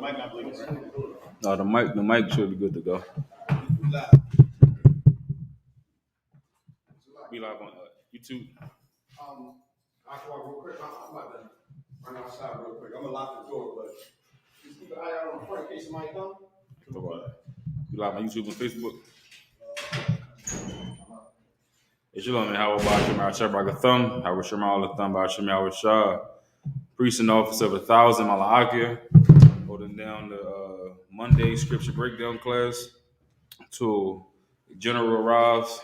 mic not blinking, right? No, the mic should be good to go. Be live on YouTube. I can walk real quick. I'm about to run outside real quick. I'm gonna lock the door, but just keep an eye out on the front in case somebody comes. Be live on YouTube and Facebook. It's your man, Howard Basham, our Shabbat Thumb, Howard Shema all the Thumb, Basham, Howard Shah, priest and officer of 1,000, Malakia, holding down the Monday scripture breakdown class to General Ravs.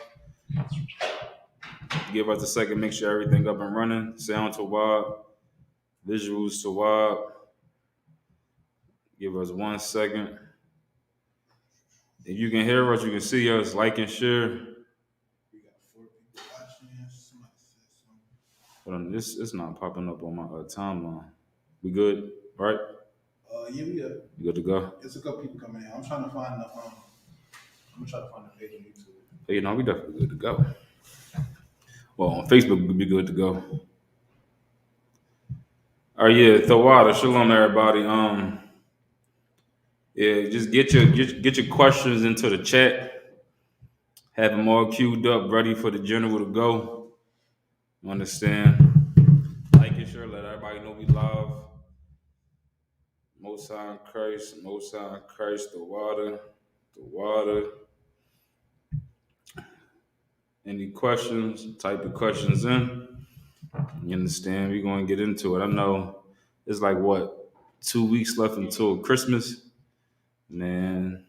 Give us a second, make sure everything up and running. Sound to Wab, visuals to Wab. Give us 1 second. If you can hear us, you can see us, like and share. We got 4 people watching. Somebody said something. Hold on, this is not popping up on my timeline. We good, right? Yeah, we good. You good to go? There's a couple people coming in. I'm trying to find the I'm gonna try to find the page on YouTube. But, we definitely good to go. Well, on Facebook, we'd be good to go. All right, yeah, Thawada, shalom, everybody. Yeah, just get your questions into the chat. Have them all queued up, ready for the general to go. You understand? Like and share, let everybody know we live. Most High in Christ, the water. Any questions? Type the questions in. You understand? We're going to get into it. I know it's like, 2 weeks left until Christmas? Man,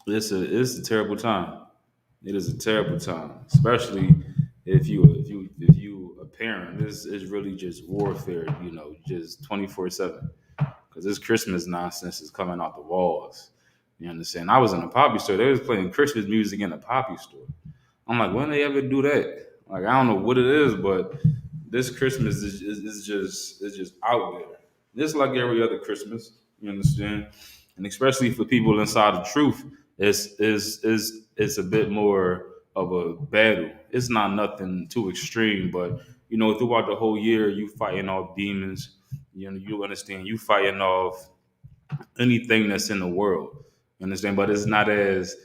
it's a terrible time. It is a terrible time, especially if you a parent. This is really just warfare, just 24/7. Because this Christmas nonsense is coming out the walls. You understand? I was in a poppy store. They was playing Christmas music in a poppy store. I'm like, when they ever do that? Like, I don't know what it is, but this Christmas is just out there. It's like every other Christmas. You understand? And especially for people inside the truth, it's a bit more of a battle. It's not nothing too extreme, but throughout the whole year, you fighting off demons. You understand? You fighting off anything that's in the world. You understand? But it's not as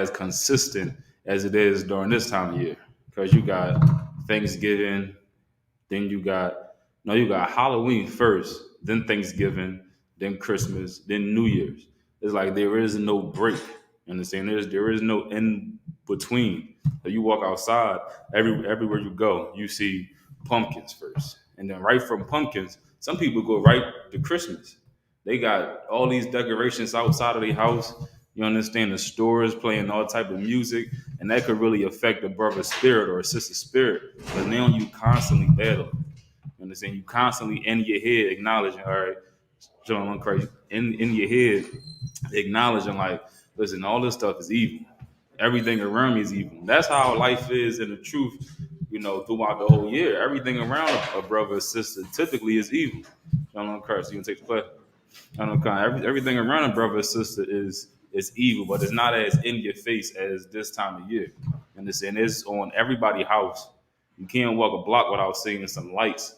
consistent as it is during this time of year, because you got Thanksgiving, then you got Halloween first, then Thanksgiving, then Christmas, then New Year's. It's like there is no break. You understand? There is no in between. So you walk outside, everywhere you go, you see pumpkins first, and then right from pumpkins, some people go right to Christmas. They got all these decorations outside of their house. You understand? The stores playing all type of music, and that could really affect a brother's spirit or a sister's spirit. Because now you constantly battle. You understand? You constantly in your head acknowledging, all right, John Christ, in your head acknowledging, like, listen, all this stuff is evil. Everything around me is evil. That's how life is in the truth, throughout the whole year. Everything around a brother or sister typically is evil. John Christ, you gonna take the play? I don't know, everything around a brother or sister is evil, but it's not as in your face as this time of year. And it's on everybody's house. You can't walk a block without seeing some lights.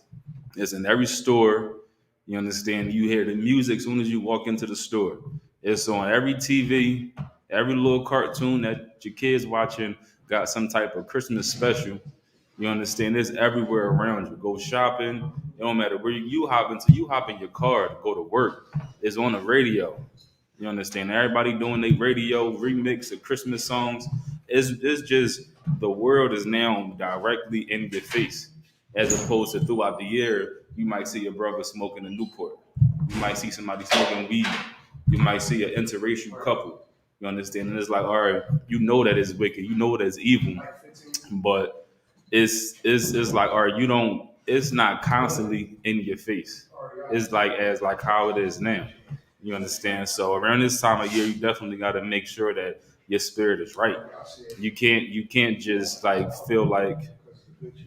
It's in every store. You understand? You hear the music as soon as you walk into the store. It's on every TV, every little cartoon that your kids watching got some type of Christmas special. You understand? It's everywhere around you. Go shopping. It don't matter where you hop into. You hop in your car to go to work. It's on the radio. You understand? Everybody doing their radio remix of Christmas songs. It's just the world is now directly in your face, as opposed to throughout the year, you might see your brother smoking a Newport. You might see somebody smoking weed. You might see an interracial couple. You understand? And it's like, all right, that it's wicked. That it's evil. But it's like, all right, it's not constantly in your face. It's like how it is now. You understand? So around this time of year, you definitely got to make sure that your spirit is right. You can't just like feel like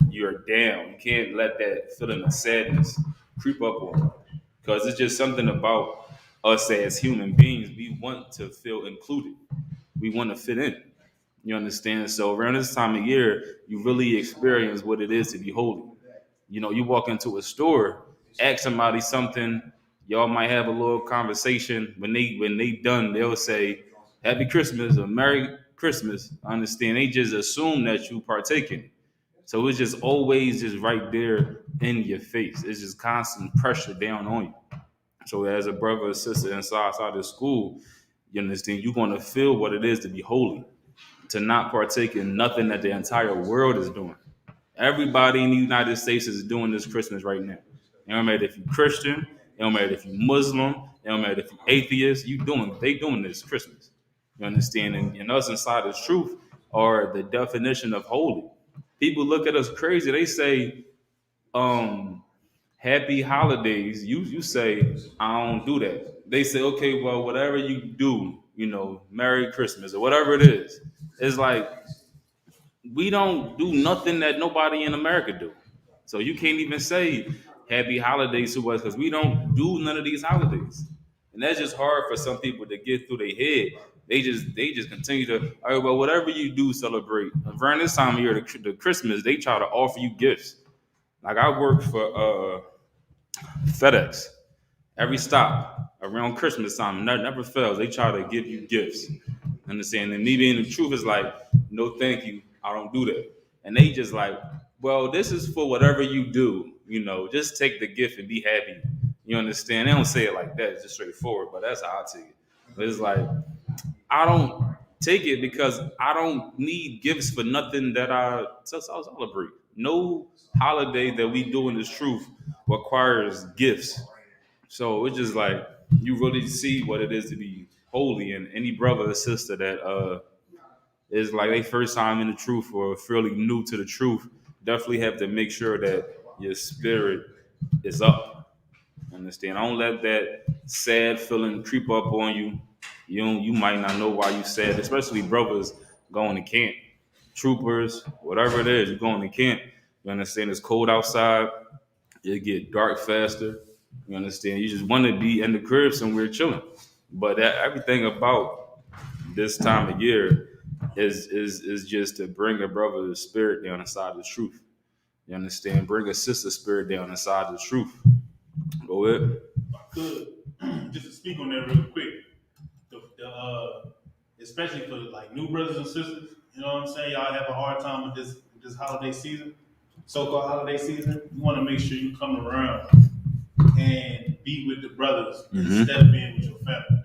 you're down. You can't let that feeling of sadness creep up on you, because it's just something about us as human beings. We want to feel included. We want to fit in. You understand? So around this time of year, you really experience what it is to be holy. You walk into a store, ask somebody something, Y'all might have a little conversation. When they done, they'll say Happy Christmas or Merry Christmas. I understand. They just assume that you partake in it. So it's just always just right there in your face. It's just constant pressure down on you. So as a brother or sister inside the school, you understand you're gonna feel what it is to be holy, to not partake in nothing that the entire world is doing. Everybody in the United States is doing this Christmas right now. It don't matter if you're Christian, it don't matter if you're Muslim, it don't matter if you're atheist, they doing this Christmas. You understand? And us inside the truth are the definition of holy. People look at us crazy. They say, happy holidays. You say, I don't do that. They say, okay, well, whatever you do, Merry Christmas or whatever it is. It's like we don't do nothing that nobody in America do. So you can't even say happy holidays to us because we don't do none of these holidays. And that's just hard for some people to get through their head. They just continue to, all right, well, whatever you do, celebrate. Around this time of year, the Christmas, they try to offer you gifts. Like I work for FedEx. Every stop around Christmas time, never fails. They try to give you gifts. Understand? And me being the truth is like, no, thank you. I don't do that. And they just like, well, this is for whatever you do. Just take the gift and be happy. You understand? They don't say it like that. It's just straightforward, but that's how I take it. But it's like, I don't take it because I don't need gifts for nothing that I celebrate. No holiday that we do in this truth requires gifts. So it's just like you really see what it is to be holy, and any brother or sister that is like they first time in the truth or fairly new to the truth, definitely have to make sure that your spirit is up. Understand? Don't let that sad feeling creep up on you. You might not know why you sad, especially brothers going to camp, troopers, whatever it is, you're going to camp. You understand? It's cold outside. It get dark faster. You understand? You just want to be in the crib somewhere chilling. But everything about this time of year is just to bring a brother's spirit down inside the truth. You understand? Bring a sister spirit down inside the truth. Go ahead. Could just to speak on that real quick, especially for like new brothers and sisters, you know what I'm saying? Y'all have a hard time with this holiday season, so-called holiday season. You want to make sure you come around and be with the brothers instead of being with your family.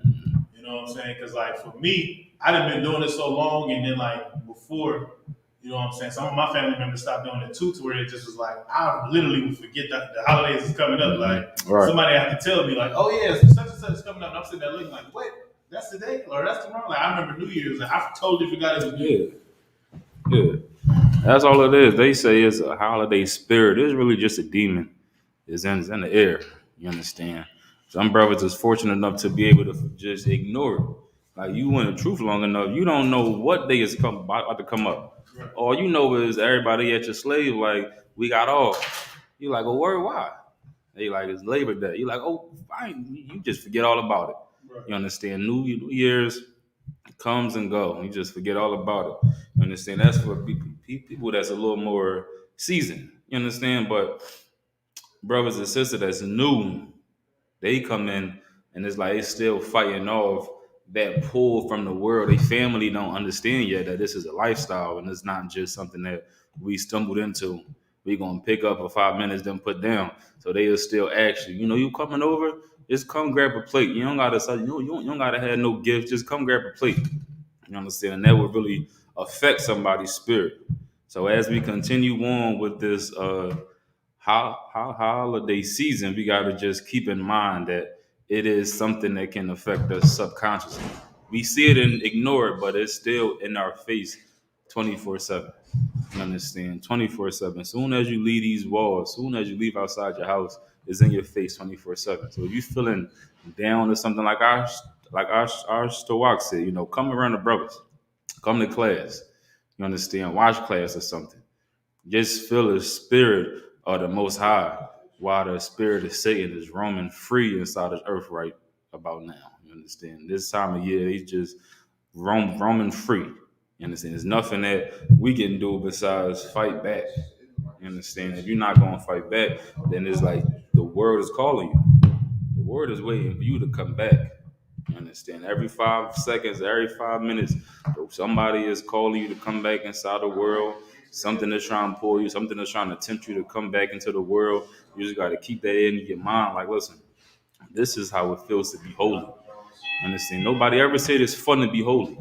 You know what I'm saying? Because like for me, I done been doing it so long, and then like before, you know what I'm saying? Some of my family members stopped doing it too, to where it just was like I literally would forget that the holidays is coming up. Like somebody have to tell me like, oh yeah, such and such is coming up. And I'm sitting there looking like, what? That's today or that's tomorrow? Like I remember New Year's, like, I totally forgot it was New Year's. Yeah. That's all it is. They say it's a holiday spirit. It's really just a demon. It's in the air. You understand? Some brothers is fortunate enough to be able to just ignore it. Like you in the truth long enough, you don't know what day is about to come up. Right. All you know is everybody at your slave, like, we got off. You like, oh, word, why? They like, it's Labor Day. You like, oh, fine. You just forget all about it. Right. You understand? New Year's comes and go. You just forget all about it. You understand? That's for people that's a little more seasoned. You understand? But brothers and sisters that's new, they come in and it's like it's still fighting off that pull from the world. They family don't understand yet that this is a lifestyle and it's not just something that we stumbled into. We gonna pick up for 5 minutes, then put down. So they will still ask you, you coming over? Just come grab a plate. You don't gotta say, you don't gotta have no gift. Just come grab a plate. You understand? And that would really affect somebody's spirit. So as we continue on with this holiday season, we got to just keep in mind that it is something that can affect us subconsciously. We see it and ignore it, but it's still in our face 24/7. You understand? 24/7. Soon as you leave these walls, soon as you leave outside your house, it's in your face 24/7. So if you're feeling down or something like our Stowak said, come around the brothers, come to class. You understand? Watch class or something. Just feel the spirit of the Most High, while the spirit of Satan is roaming free inside this earth right about now. You understand? This time of year, he's just roaming free. You understand? There's nothing that we can do besides fight back. You understand? If you're not going to fight back, then it's like the world is calling you. The word is waiting for you to come back. You understand? Every 5 seconds, every 5 minutes, somebody is calling you to come back inside the world. Something is trying to pull you. Something is trying to tempt you to come back into the world. You just got to keep that in your mind. Like, listen, this is how it feels to be holy. You understand? Nobody ever said it's fun to be holy.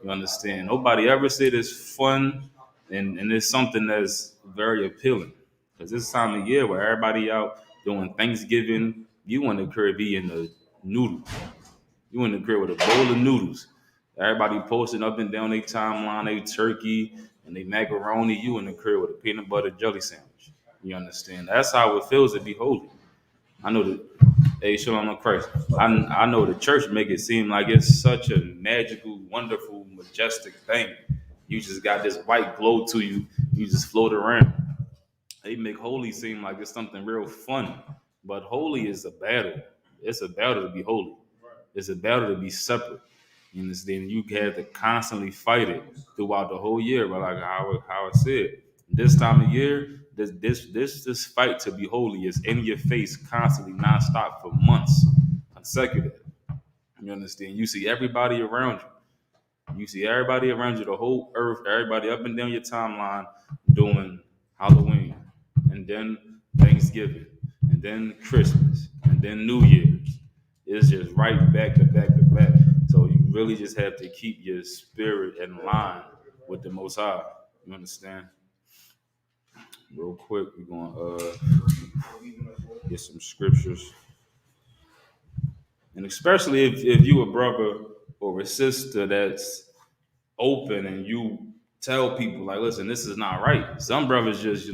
You understand? Nobody ever said it's fun and it's something that's very appealing. Because this time of year where everybody out doing Thanksgiving, you want to crib eating the noodles. You in the crib with a bowl of noodles. Everybody posting up and down their timeline, they turkey and they macaroni. You in the crib with a peanut butter jelly sandwich. You understand? That's how it feels to be holy. I know that. Hey, Shalom on Christ. I know the church make it seem like it's such a magical, wonderful, majestic thing. You just got this white glow to you. You just float around. They make holy seem like it's something real fun. But holy is a battle. It's a battle to be holy. It's a battle to be separate. You understand? You have to constantly fight it throughout the whole year. But like how I said, this time of year, this fight to be holy is in your face constantly, nonstop for months consecutive. You understand? You see everybody around you. You see everybody around you, the whole earth, everybody up and down your timeline doing Halloween, and then Thanksgiving, and then Christmas, and then New Year's. It's just right back to back to back. So you really just have to keep your spirit in line with the Most High. You understand? Real quick, we're gonna get some scriptures, and especially if you a brother or a sister that's open and you tell people like, listen, this is not right. Some brothers just,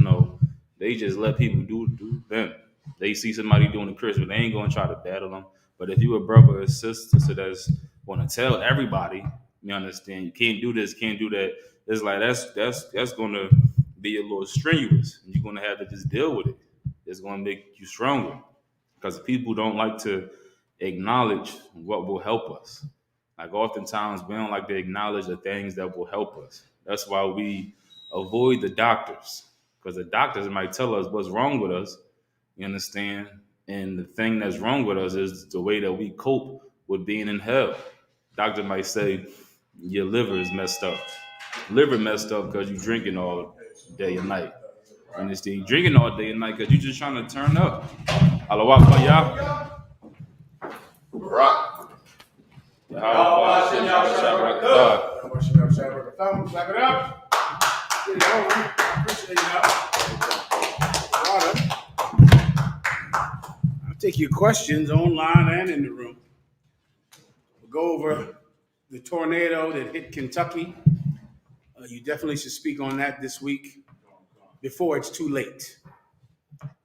they just let people do them. They see somebody doing the Christmas, they ain't gonna try to battle them. But if you a brother or sister that's gonna tell everybody, you understand, you can't do this, can't do that. It's like that's gonna be a little strenuous, and you're gonna have to just deal with it. It's gonna make you stronger because people don't like to acknowledge what will help us. Like oftentimes we don't like to acknowledge the things that will help us. That's why we avoid the doctors, because the doctors might tell us what's wrong with us. You understand? And the thing that's wrong with us is the way that we cope with being in hell. Doctor might say your liver is messed up. Liver messed up because you're drinking all day and night. You understand? You're drinking all day and night because you're just trying to turn up. Hello, y'all. Rock. Clap it up. Appreciate I'll take your questions online and in the room. We'll go over the tornado that hit Kentucky. You definitely should speak on that this week before it's too late.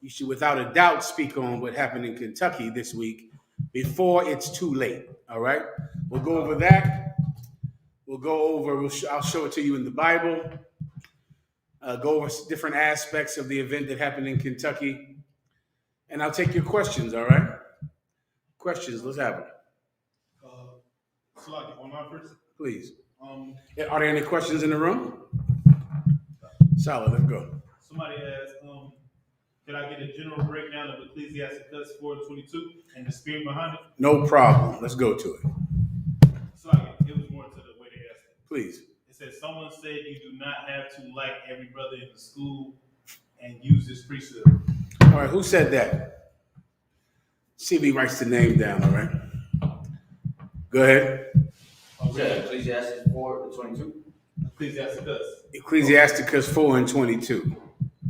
You should, without a doubt, speak on what happened in Kentucky this week before it's too late. All right? We'll go over that. I'll show it to you in the Bible. Go over different aspects of the event that happened in Kentucky. And I'll take your questions, all right? Questions, let's have them. Online first? Please. Are there any questions in the room? Solid, let's go. Somebody asked, can I get a general breakdown of Ecclesiasticus 4:22 and the spirit behind it? No problem. Let's go to it. It was more to the way they asked it. Please. It says, someone said you do not have to like every brother in the school and use this priesthood. All right, who said that? See if he writes the name down, all right? Go ahead. Ecclesiastes 4:22. Ecclesiasticus 4:22.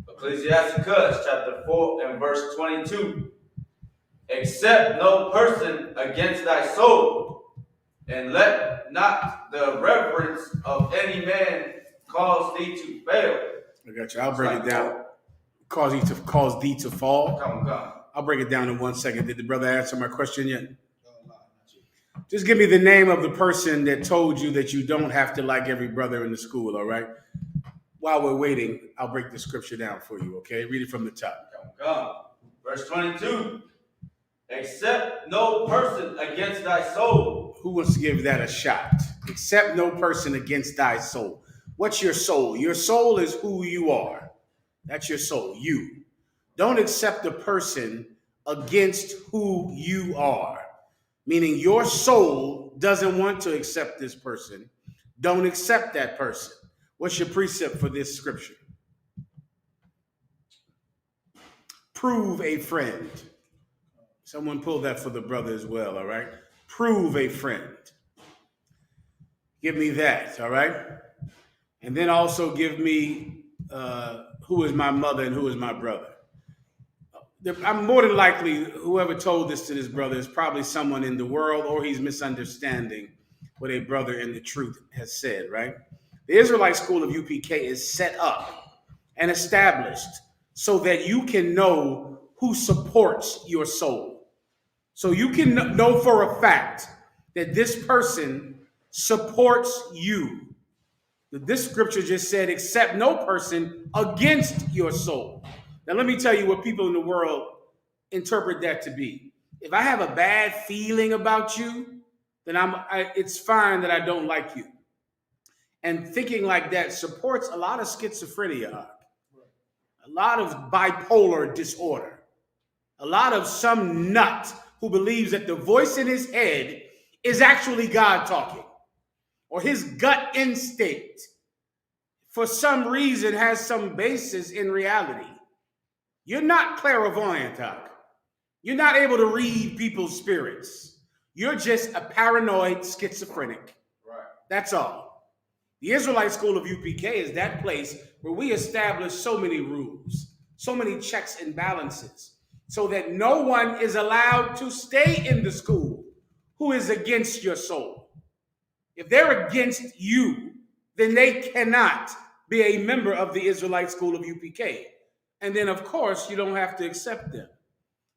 Ecclesiasticus chapter 4 and verse 22. Accept no person against thy soul, and let not the reverence of any man cause thee to fail. I got you. I'll break it down. Cause thee to fall. Come. I'll break it down in 1 second. Did the brother answer my question yet? Just give me the name of the person that told you that you don't have to like every brother in the school, all right? While we're waiting, I'll break the scripture down for you, okay? Read it from the top. Come. Verse 22. Accept no person against thy soul. Who wants to give that a shot? Accept no person against thy soul. What's your soul? Your soul is who you are. That's your soul, you. Don't accept a person against who you are. Meaning your soul doesn't want to accept this person. Don't accept that person. What's your precept for this scripture? Prove a friend. Someone pull that for the brother as well, all right? Prove a friend. Give me that, all right? And then also give me who is my mother and who is my brother. I'm more than likely, whoever told this to this brother is probably someone in the world, or he's misunderstanding what a brother in the truth has said, right? The Israelite School of UPK is set up and established so that you can know who supports your soul. So you can know for a fact that this person supports you. This scripture just said, accept no person against your soul. Now, let me tell you what people in the world interpret that to be. If I have a bad feeling about you, then it's fine that I don't like you. And thinking like that supports a lot of schizophrenia, a lot of bipolar disorder, a lot of some nut who believes that the voice in his head is actually God talking, or his gut instinct for some reason has some basis in reality. You're not clairvoyant, Doc. You're not able to read people's spirits. You're just a paranoid schizophrenic. Right. That's all. The Israelite School of UPK is that place where we establish so many rules, so many checks and balances, so that no one is allowed to stay in the school who is against your soul. If they're against you, then they cannot be a member of the Israelite School of UPK. And then, of course, you don't have to accept them.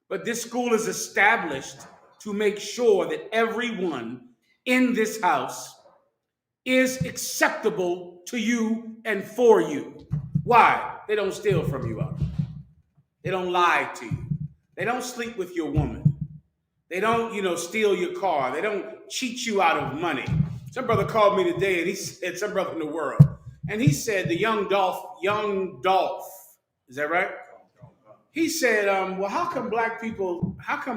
But this school is established to make sure that everyone in this house is acceptable to you and for you. Why? They don't steal from you. They don't lie to you. They don't sleep with your woman. They don't, steal your car. They don't cheat you out of money. Some brother called me today, and he said, some brother in the world, and he said the young Dolph, is that right? He said, well, how come black people, what's the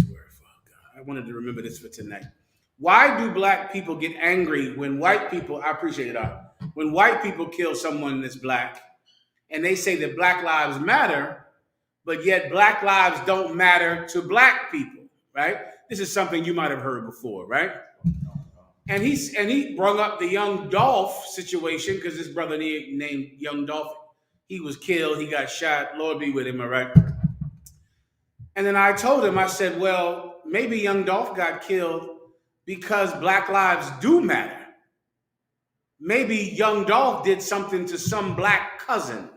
word for God? I wanted to remember this for tonight. Why do black people get angry when white people, I appreciate it, when white people kill someone that's black, and they say that Black Lives Matter, but yet Black lives don't matter to black people, right? This is something you might have heard before, right? And he brought up the young Dolph situation because this brother named Young Dolph, he was killed, he got shot, Lord be with him, all right? And then I told him, I said, well, maybe Young Dolph got killed because black lives do matter. Maybe Young Dolph did something to some black cousin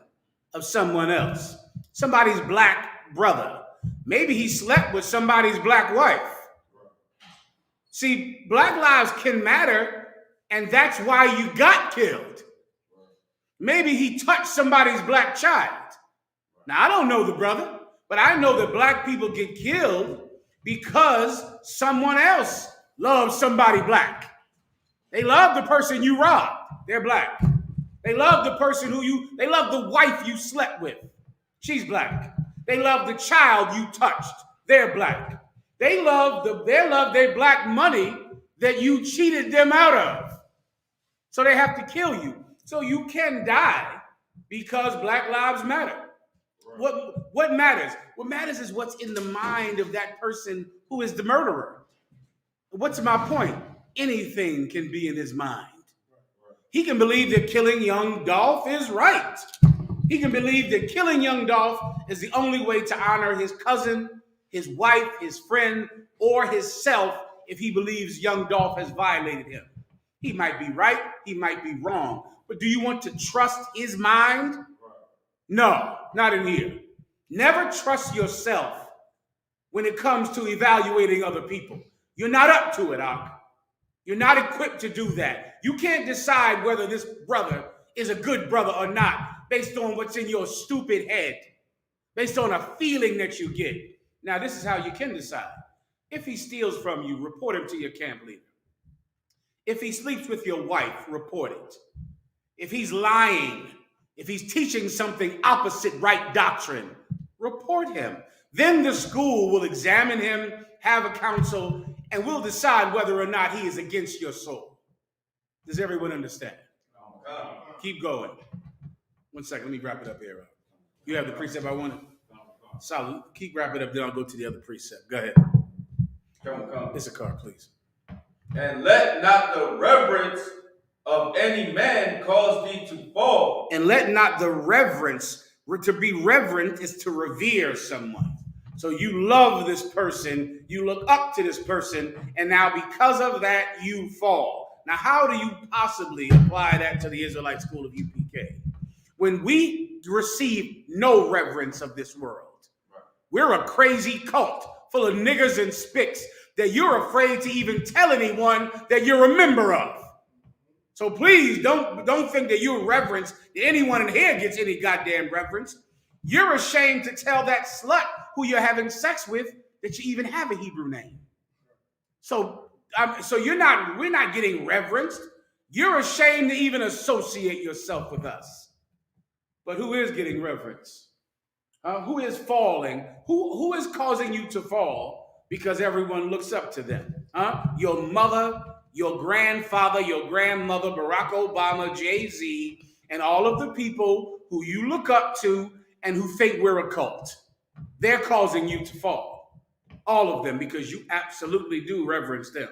of someone else, somebody's black brother. Maybe he slept with somebody's black wife. See, black lives can matter, and that's why you got killed. Maybe he touched somebody's black child. Now, I don't know the brother, but I know that black people get killed because someone else loves somebody black. They love the person you robbed. They're black. They love the person they love the wife you slept with. She's black. They love the child you touched. They're black. They love their black money that you cheated them out of. So they have to kill you. So you can die because Black Lives Matter. Right. What matters? What matters is what's in the mind of that person who is the murderer. What's my point? Anything can be in his mind. He can believe that killing Young Dolph is right. He can believe that killing Young Dolph is the only way to honor his cousin, his wife, his friend, or himself if he believes Young Dolph has violated him. He might be right, he might be wrong. But do you want to trust his mind? No, not in here. Never trust yourself when it comes to evaluating other people. You're not up to it, Ak. You're not equipped to do that. You can't decide whether this brother is a good brother or not based on what's in your stupid head, based on a feeling that you get. Now, this is how you can decide. If he steals from you, report him to your camp leader. If he sleeps with your wife, report it. If he's lying, if he's teaching something opposite right doctrine, report him. Then the school will examine him, have a council, and will decide whether or not he is against your soul. Does everyone understand? Keep going. 1 second, let me wrap it up here. You have the precept I wanted? Solid. Keep wrapping it up, then I'll go to the other precept. Go ahead. Come. It's a car, please. And let not the reverence of any man cause thee to fall. And let not the reverence, to be reverent is to revere someone. So you love this person, you look up to this person, and now because of that, you fall. Now, how do you possibly apply that to the Israelite School of UPK? When we receive no reverence of this world, we're a crazy cult full of niggers and spicks that you're afraid to even tell anyone that you're a member of. So please don't think that you're reverence, that anyone in here gets any goddamn reverence. You're ashamed to tell that slut who you're having sex with that you even have a Hebrew name. So we're not getting reverenced. You're ashamed to even associate yourself with us. But who is getting reverence? Who is falling? Who is causing you to fall? Because everyone looks up to them. Your mother, your grandfather, your grandmother, Barack Obama, Jay-Z, and all of the people who you look up to and who think we're a cult. They're causing you to fall. All of them, because you absolutely do reverence them.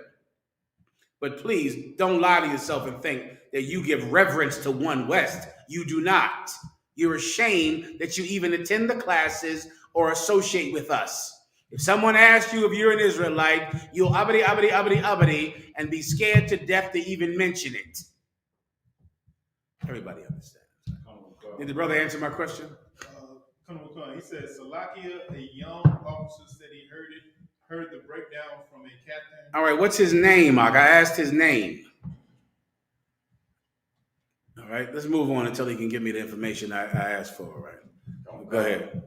But please don't lie to yourself and think that you give reverence to One West. You do not. You're ashamed that you even attend the classes or associate with us. If someone asks you if you're an Israelite, you'll abadi, and be scared to death to even mention it. Everybody understands. Did the brother answer my question? He said, Salakia, a young officer said he heard the breakdown from a captain. All right, what's his name, Mark? I asked his name. All right, let's move on until he can give me the information I asked for. All right, go ahead.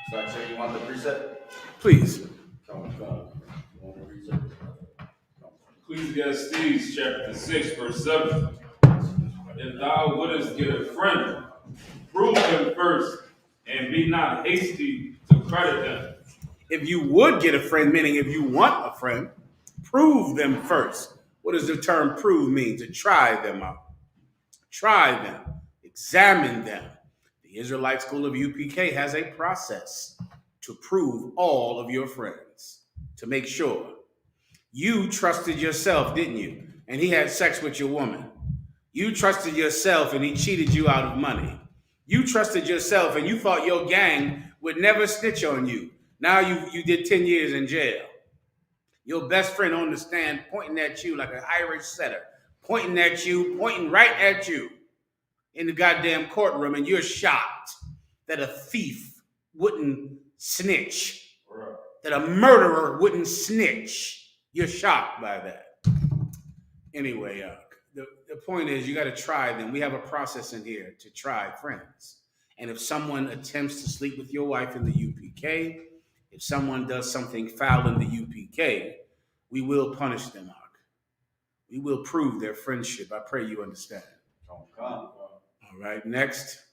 So I say you want the precept? Please. Ecclesiastes chapter 6, verse 7. If thou wouldest get a friend, prove him first, and be not hasty to credit them. If you would get a friend, meaning if you want a friend, prove them first. What does the term prove mean? To try them out. Try them. Examine them. The Israelite School of UPK has a process to prove all of your friends, to make sure. You trusted yourself, didn't you? And he had sex with your woman. You trusted yourself and he cheated you out of money. You trusted yourself and you thought your gang would never snitch on you. Now you did 10 years in jail. Your best friend on the stand pointing at you like an Irish setter, pointing at you, pointing right at you in the goddamn courtroom, and you're shocked that a thief wouldn't snitch, that a murderer wouldn't snitch. You're shocked by that. Anyway, the point is you got to try them. We have a process in here to try friends. And if someone attempts to sleep with your wife in the UPK, if someone does something foul in the UPK, we will punish them, Mark. We will prove their friendship. I pray you understand. All right, next.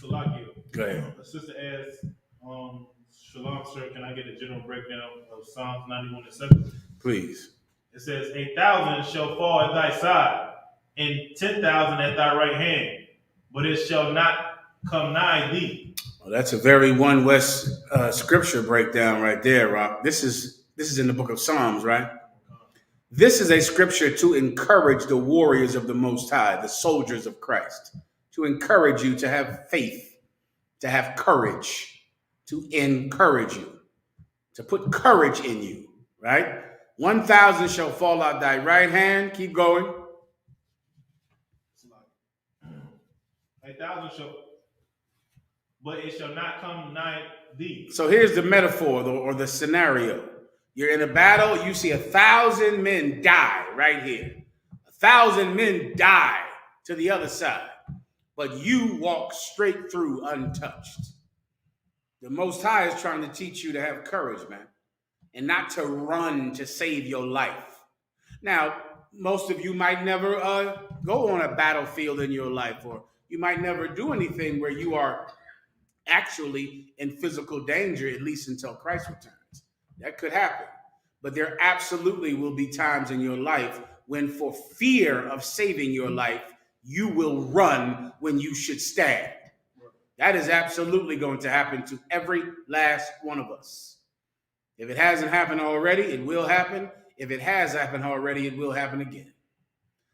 Salakia. Go ahead. A sister asked, Shalom, sir, can I get a general breakdown of Psalms 91:7? Please. It says, 1,000 shall fall at thy side, and 10,000 at thy right hand, but it shall not come nigh thee. Well, that's a very One West scripture breakdown right there, Rock. This is in the book of Psalms, right? This is a scripture to encourage the warriors of the Most High, the soldiers of Christ, to encourage you to have faith, to have courage, to encourage you, to put courage in you, right? 1,000 shall fall at thy right hand. Keep going. 1,000 shall, but it shall not come nigh thee. So here's the metaphor or the scenario. You're in a battle, you see 1,000 men die right here. 1,000 men die to the other side, but you walk straight through untouched. The Most High is trying to teach you to have courage, man, and not to run to save your life. Now, most of you might never go on a battlefield in your life or You might never do anything where you are actually in physical danger, at least until Christ returns. That could happen. But there absolutely will be times in your life when, for fear of saving your life, you will run when you should stand. That is absolutely going to happen to every last one of us. If it hasn't happened already, it will happen. If it has happened already, it will happen again.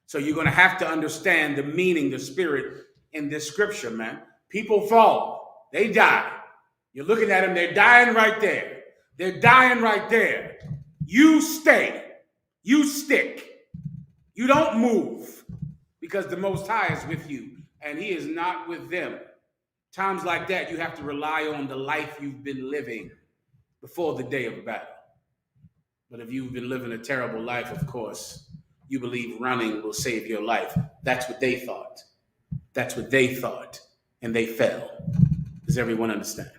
So you're going to have to understand the meaning, the spirit in this scripture, man. People fall. They die. You're looking at them. They're dying right there. They're dying right there. You stay. You stick. You don't move because the Most High is with you and he is not with them. Times like that, you have to rely on the life you've been living before the day of battle. But if you've been living a terrible life, of course, you believe running will save your life. That's what they thought. That's what they thought. And they fell. Does everyone understand?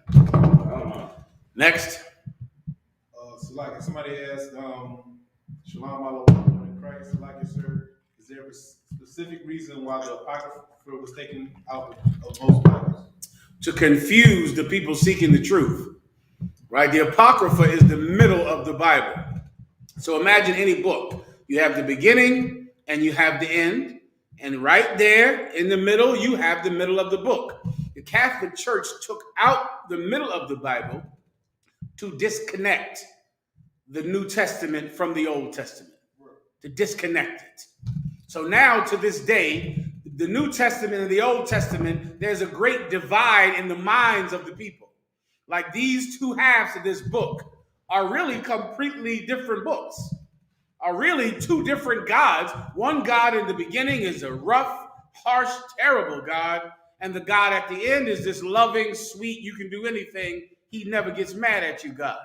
Next. So like somebody asked, Shalom Allah in Christ, like it, sir, is there a specific reason why the Apocrypha was taken out of most Bibles? To confuse the people seeking the truth. Right? The Apocrypha is the middle of the Bible. So imagine any book. You have the beginning and you have the end. And right there in the middle, you have the middle of the book. The Catholic Church took out the middle of the Bible to disconnect the New Testament from the Old Testament, to disconnect it. So now to this day, the New Testament and the Old Testament, there's a great divide in the minds of the people. Like these two halves of this book are really completely different books, are really two different gods. One God in the beginning is a rough, harsh, terrible God. And the God at the end is this loving, sweet, you can do anything. He never gets mad at you, God.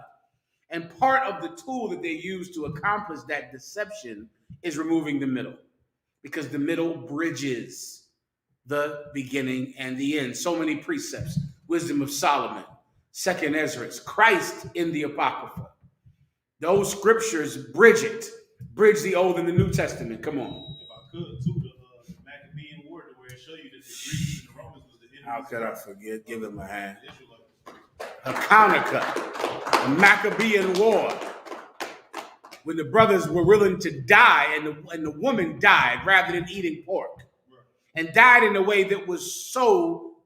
And part of the tool that they use to accomplish that deception is removing the middle, because the middle bridges the beginning and the end. So many precepts, Wisdom of Solomon, Second Ezra, Christ in the Apocrypha. Those scriptures bridge it, bridge the Old and the New Testament. Come on. If I could, too, the Maccabean War, where it show you that the Greeks and the Romans was the enemies. How could I forget? Give him a hand. The Israelites. A countercut, the Maccabean War, when the brothers were willing to die and the woman died rather than eating pork, and died in a way that was so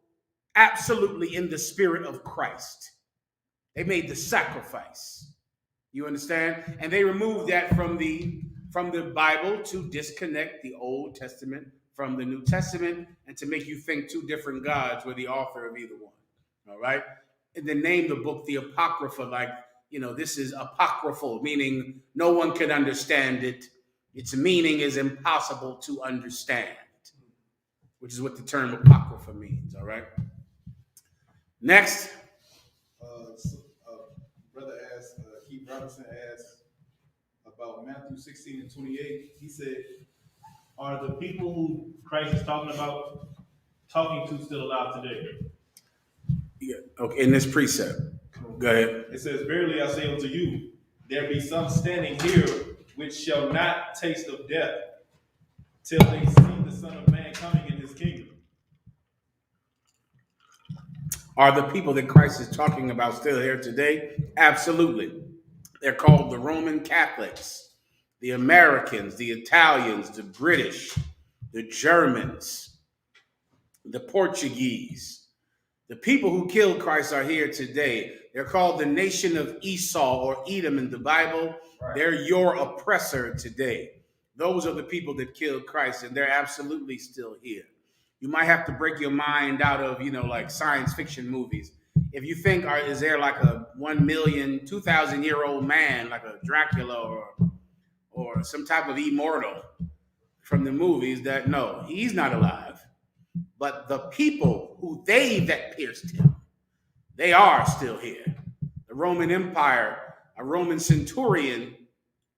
absolutely in the spirit of Christ. They made the sacrifice. You understand? And they removed that from the Bible to disconnect the Old Testament from the New Testament and to make you think two different gods were the author of either one. All right? And they named the book the Apocrypha, like, this is apocryphal, meaning no one can understand it. Its meaning is impossible to understand, which is what the term Apocrypha means, all right? Next. Brother asked, Keith Robinson asked about Matthew 16 and 28. He said, are the people who Christ is talking to still alive today? Yeah, okay, in this precept. Go ahead. It says, verily I say unto you, there be some standing here which shall not taste of death till they see the Son of Man coming in his kingdom. Are the people that Christ is talking about still here today? Absolutely. They're called the Roman Catholics, the Americans, the Italians, the British, the Germans, the Portuguese. The people who killed Christ are here today. They're called the nation of Esau or Edom in the Bible. Right. They're your oppressor today. Those are the people that killed Christ, and they're absolutely still here. You might have to break your mind out of, like science fiction movies. If you think, is there like a 1 million, 2,000-year-old man, like a Dracula or some type of immortal from the movies, that no, he's not alive. But the people that pierced him, they are still here. The Roman Empire, a Roman centurion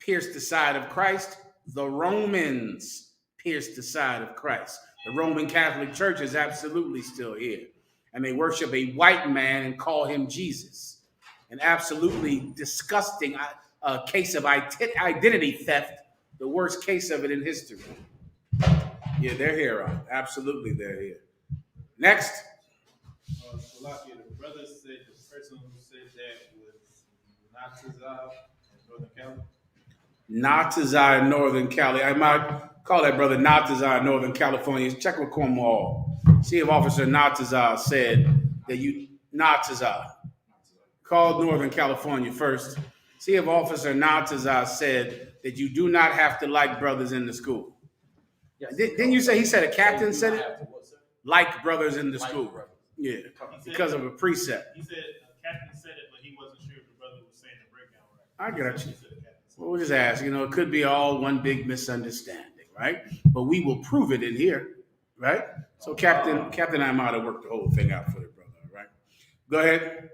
pierced the side of Christ. The Romans pierced the side of Christ. The Roman Catholic Church is absolutely still here. And they worship a white man and call him Jesus. An absolutely disgusting case of identity theft, the worst case of it in history. Yeah, they're here. Absolutely, they're here. Next. Salakia, the brother said the person who said that was not Tazab in Northern Cali. Natazai in Northern Cali. I might call that brother Natazai in Northern California. Check with Cornwall. See if Officer Natazai said that you Natazai called Northern California first. See if Officer Natazai said that you do not have to like brothers in the school. Yes. Didn't you say he said a captain said it? Have to what, sir? Like brothers in the Like school. brothers. Yeah, He said- because of a precept. He said captain said it, but he wasn't sure if the brother was saying the breakdown right. I got you. He said the captain said Well, we'll just ask. It could be all one big misunderstanding, right? But we will prove it in here, right? So Captain Amada worked the whole thing out for the brother, all right? Go ahead.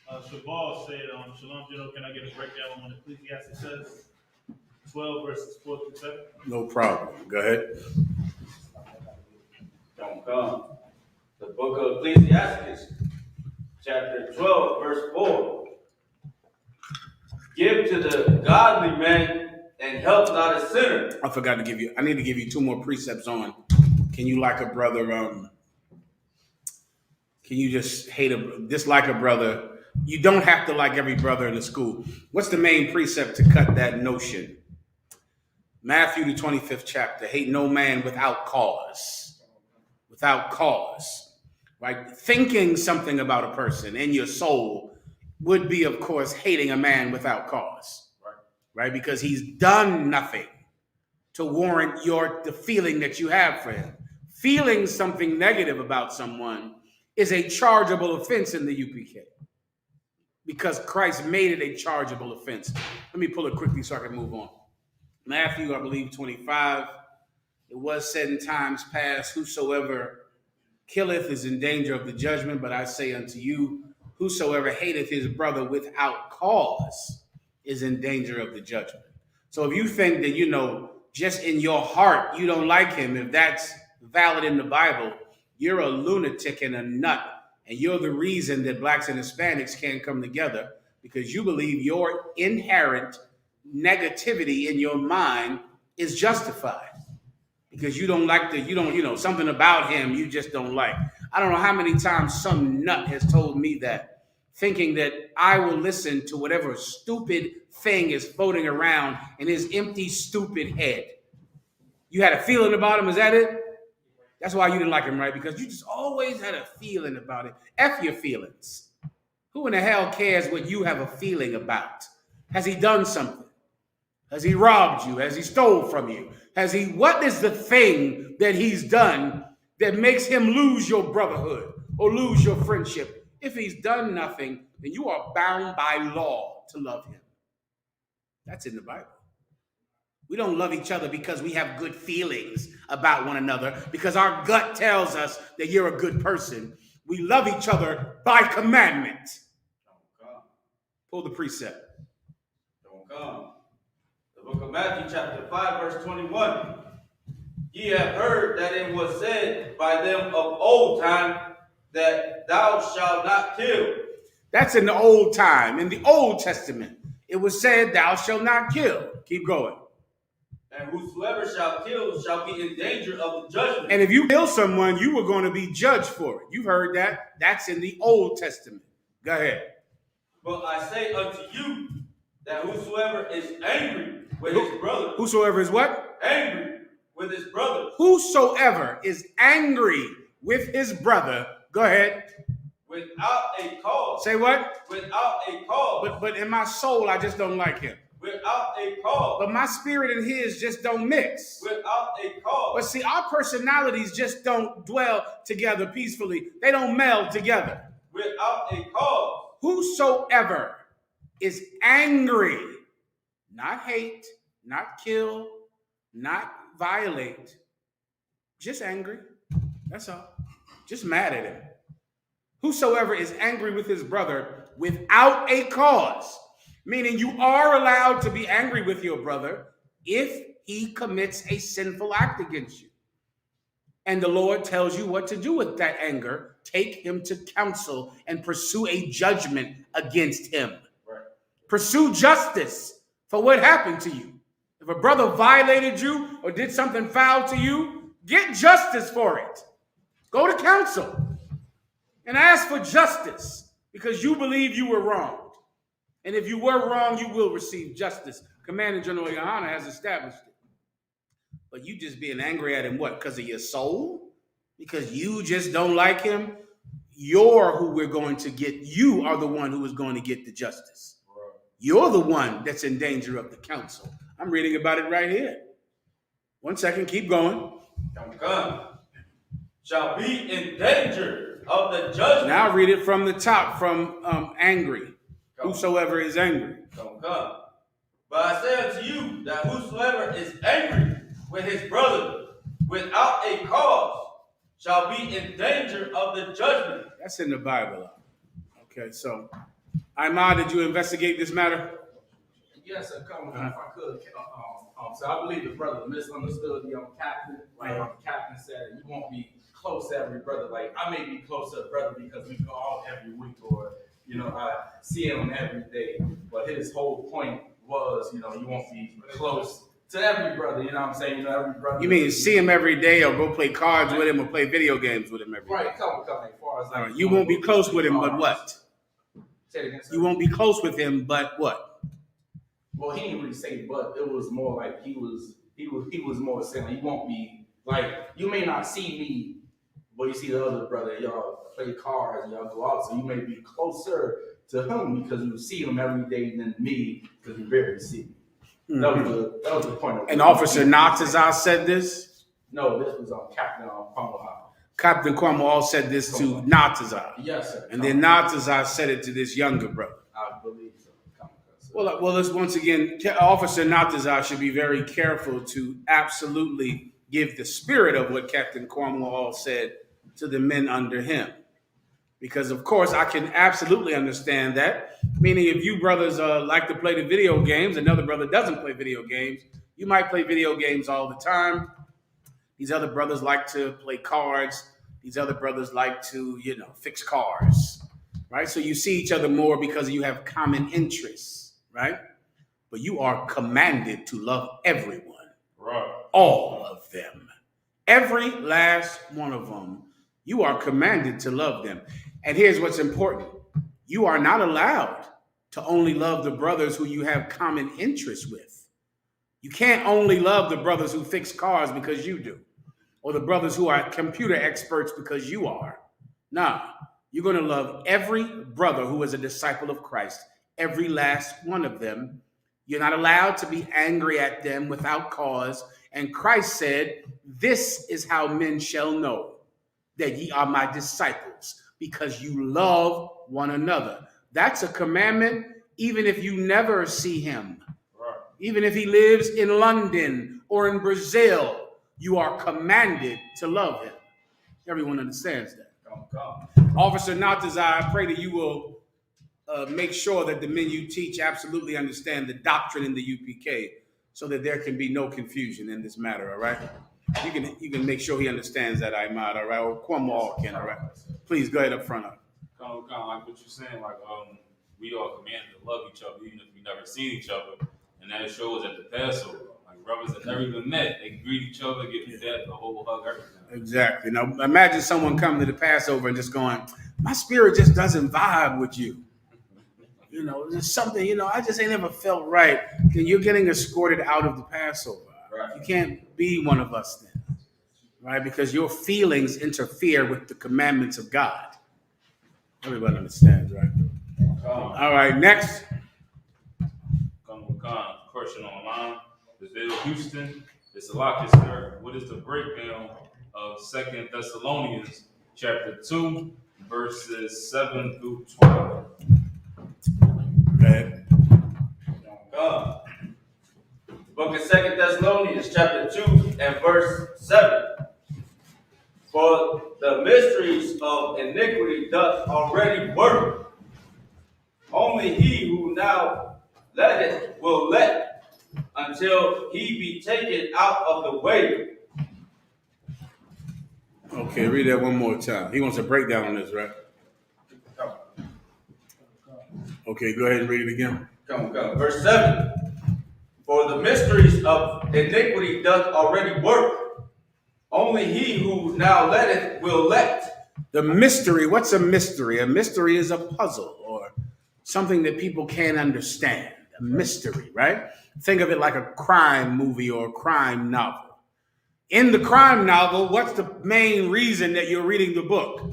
Shabal said, Shalom General, can I get a breakdown on Ecclesiastes says 12 verses 4 through 7? No problem. Go ahead. Don't come. The book of Ecclesiastes, chapter 12, verse 4. Give to the godly man and help not a sinner. I forgot to give you. I need to give you two more precepts on. Can you like a brother? Can you just dislike a brother? You don't have to like every brother in the school. What's the main precept to cut that notion? Matthew, the 25th chapter. Hate no man without cause. Without cause. Right? Thinking something about a person in your soul would be, of course, hating a man without cause. Right? Because he's done nothing to warrant the feeling that you have for him. Feeling something negative about someone is a chargeable offense in the UPK. Because Christ made it a chargeable offense. Let me pull it quickly so I can move on. Matthew, I believe, 25. It was said in times past, whosoever killeth is in danger of the judgment, but I say unto you, whosoever hateth his brother without cause is in danger of the judgment. So if you think that, just in your heart, you don't like him, if that's valid in the Bible, you're a lunatic and a nut. And you're the reason that blacks and Hispanics can't come together, because you believe your inherent negativity in your mind is justified. Because you don't like something about him you just don't like. I don't know how many times some nut has told me that, thinking that I will listen to whatever stupid thing is floating around in his empty, stupid head. You had a feeling about him, is that it? That's why you didn't like him, right? Because you just always had a feeling about it. F your feelings. Who in the hell cares what you have a feeling about? Has he done something? Has he robbed you? Has he stole from you? What is the thing that he's done that makes him lose your brotherhood or lose your friendship? If he's done nothing, then you are bound by law to love him. That's in the Bible. We don't love each other because we have good feelings about one another, because our gut tells us that you're a good person. We love each other by commandment. Don't come. Pull the precept. Don't come. The book of Matthew, chapter 5, verse 21. Ye have heard that it was said by them of old time that thou shalt not kill. That's in the old time. In the Old Testament, it was said, thou shalt not kill. Keep going. And whosoever shall kill shall be in danger of the judgment. And if you kill someone, you were going to be judged for it. You've heard that. That's in the Old Testament. Go ahead. But I say unto you that whosoever is angry with his brother. Whosoever is what? Angry with his brother. Whosoever is angry with his brother. Go ahead. Without a cause. Say what? Without a cause. But in my soul, I just don't like him. Without a cause. But my spirit and his just don't mix. Without a cause. But see, our personalities just don't dwell together peacefully. They don't meld together. Without a cause. Whosoever is angry, not hate, not kill, not violate, just angry. That's all. Just mad at him. Whosoever is angry with his brother without a cause, meaning you are allowed to be angry with your brother if he commits a sinful act against you. And the Lord tells you what to do with that anger. Take him to counsel and pursue a judgment against him. Right. Pursue justice for what happened to you. If a brother violated you or did something foul to you, get justice for it. Go to council and ask for justice because you believe you were wronged. And if you were wrong, you will receive justice. Commandant General Yohana has established it. But you just being angry at him, what, because of your soul? Because you just don't like him? You're who we're going to get. You are the one who is going to get the justice. You're the one that's in danger of the council. I'm reading about it right here. 1 second, keep going. Shall be in danger of the judgment. Now read it from the top, from angry. Whosoever is angry. But I say unto you that whosoever is angry with his brother without a cause shall be in danger of the judgment. That's in the Bible. Okay, so, Imad, did you investigate this matter? Yes, sir. Come on, if I could. So I believe the brother misunderstood the captain. Like the captain said, you won't be close to every brother. Like I may be close to a brother because we go out every week, or I see him every day. But his whole point was, you won't be close to every brother. You know what I'm saying? Every brother. You mean see him every day, or go play cards with him, or play video games with him every day? Right. Come. As far as like, you won't be close with him, but what? Say it again, sir. You won't be close with him, but what? Well, he didn't really say, but it was more like he was more saying he won't be like, you may not see me, but you see the other brother, y'all play cards and y'all go out, so you may be closer to him because you see him every day than me because you rarely see me. Mm-hmm. That was the point. And Officer Natazar said this? No, this was on Captain Kwamwal. Captain Kwamwal said this to Natazar. Yes, sir. And then Natazar said it to this younger brother. I believe so. Well, let's once again, Officer Natazar should be very careful to absolutely give the spirit of what Captain Kwamwal said to the men under him. Because, of course, I can absolutely understand that. Meaning, if you brothers like to play the video games, another brother doesn't play video games, you might play video games all the time. These other brothers like to play cards. These other brothers like to, fix cars, right? So you see each other more because you have common interests. Right? But you are commanded to love everyone. Right. All of them. Every last one of them. You are commanded to love them. And here's what's important. You are not allowed to only love the brothers who you have common interests with. You can't only love the brothers who fix cars because you do. Or the brothers who are computer experts because you are. Nah, you're going to love every brother who is a disciple of Christ. Every last one of them. You're not allowed to be angry at them without cause. And Christ said, this is how men shall know that ye are my disciples, because you love one another. That's a commandment, even if you never see him. Right. Even if he lives in London or in Brazil, you are commanded to love him. Everyone understands that. Officer Natazar, I pray that you will make sure that the men you teach absolutely understand the doctrine in the UPK so that there can be no confusion in this matter, all right? You can make sure he understands that, Imad, all right? Or Kwamwal can, all right? Please, go ahead up front. Kind of like what you're saying, like we are commanded to love each other even if we never seen each other. And that shows at the Passover. Like brothers that never even met, they greet each other, give death, the whole hug, everything. Exactly. Now, imagine someone coming to the Passover and just going, my spirit just doesn't vibe with you. There's something, I just ain't never felt right. Then you're getting escorted out of the Passover. Right. You can't be one of us then, right? Because your feelings interfere with the commandments of God. Everybody understands, right? All right, next. Question online. Deville Houston. It's a lot, sir. What is the breakdown of 2 Thessalonians chapter 2, verses 7 through 12? Okay. Book of 2 Thessalonians chapter 2 and verse 7. For the mysteries of iniquity doth already work. Only he who now letteth will let, until he be taken out of the way. Okay, read that one more time. He wants a breakdown on this, right? Okay, go ahead and read it again. Come. Verse 7. For the mysteries of iniquity doth already work. Only he who now letteth will let. The mystery, what's a mystery? A mystery is a puzzle or something that people can't understand. A mystery, right? Think of it like a crime movie or a crime novel. In the crime novel, what's the main reason that you're reading the book?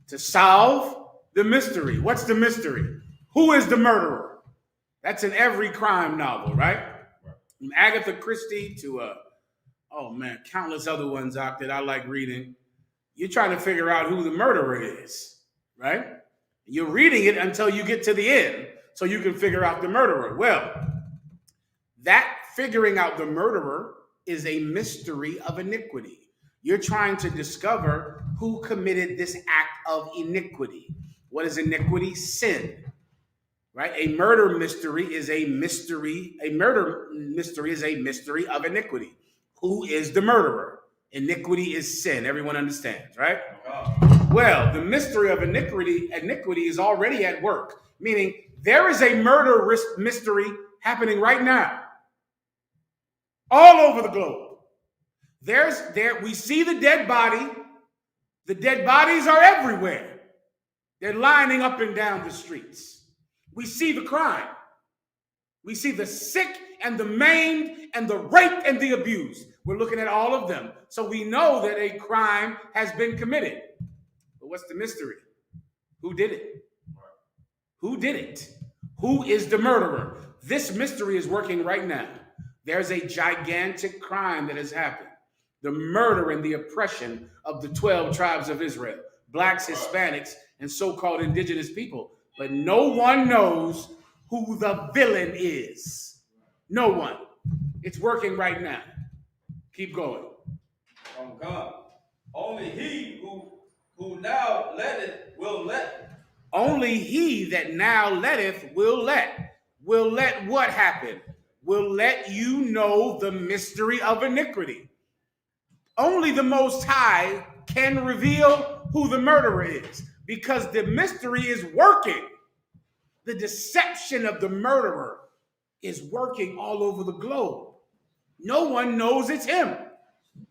To solve the mystery. What's the mystery? Who is the murderer? That's in every crime novel, right? From Agatha Christie to, countless other ones out that I like reading. You're trying to figure out who the murderer is, right? You're reading it until you get to the end so you can figure out the murderer. Well, that figuring out the murderer is a mystery of iniquity. You're trying to discover who committed this act of iniquity. What is iniquity? Sin, right? A murder mystery is a mystery. A murder mystery is a mystery of iniquity. Who is the murderer? Iniquity is sin. Everyone understands, right? Well, the mystery of iniquity is already at work, meaning there is a murder mystery happening right now, all over the globe. We see the dead body. The dead bodies are everywhere. They're lining up and down the streets. We see the crime. We see the sick and the maimed and the raped and the abused. We're looking at all of them. So we know that a crime has been committed. But what's the mystery? Who did it? Who did it? Who is the murderer? This mystery is working right now. There's a gigantic crime that has happened. The murder and the oppression of the 12 tribes of Israel, blacks, Hispanics, and so-called indigenous people. But no one knows who the villain is. No one. It's working right now. Keep going. From God. Only he who now letteth will let. Only he that now letteth will let. Will let what happen? Will let you know the mystery of iniquity. Only the Most High can reveal who the murderer is because the mystery is working. The deception of the murderer is working all over the globe. No one knows it's him.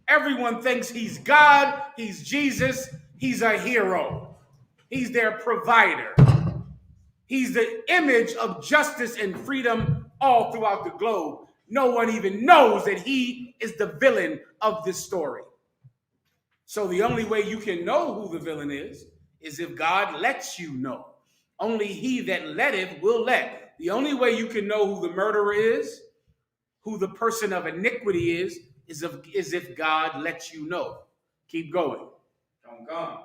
Everyone thinks he's God, he's Jesus, he's a hero. He's their provider. He's the image of justice and freedom all throughout the globe. No one even knows that he is the villain of this story. So the only way you can know who the villain is if God lets you know. Only he that letteth will let. The only way you can know who the murderer is, who the person of iniquity is if God lets you know. Keep going. From God.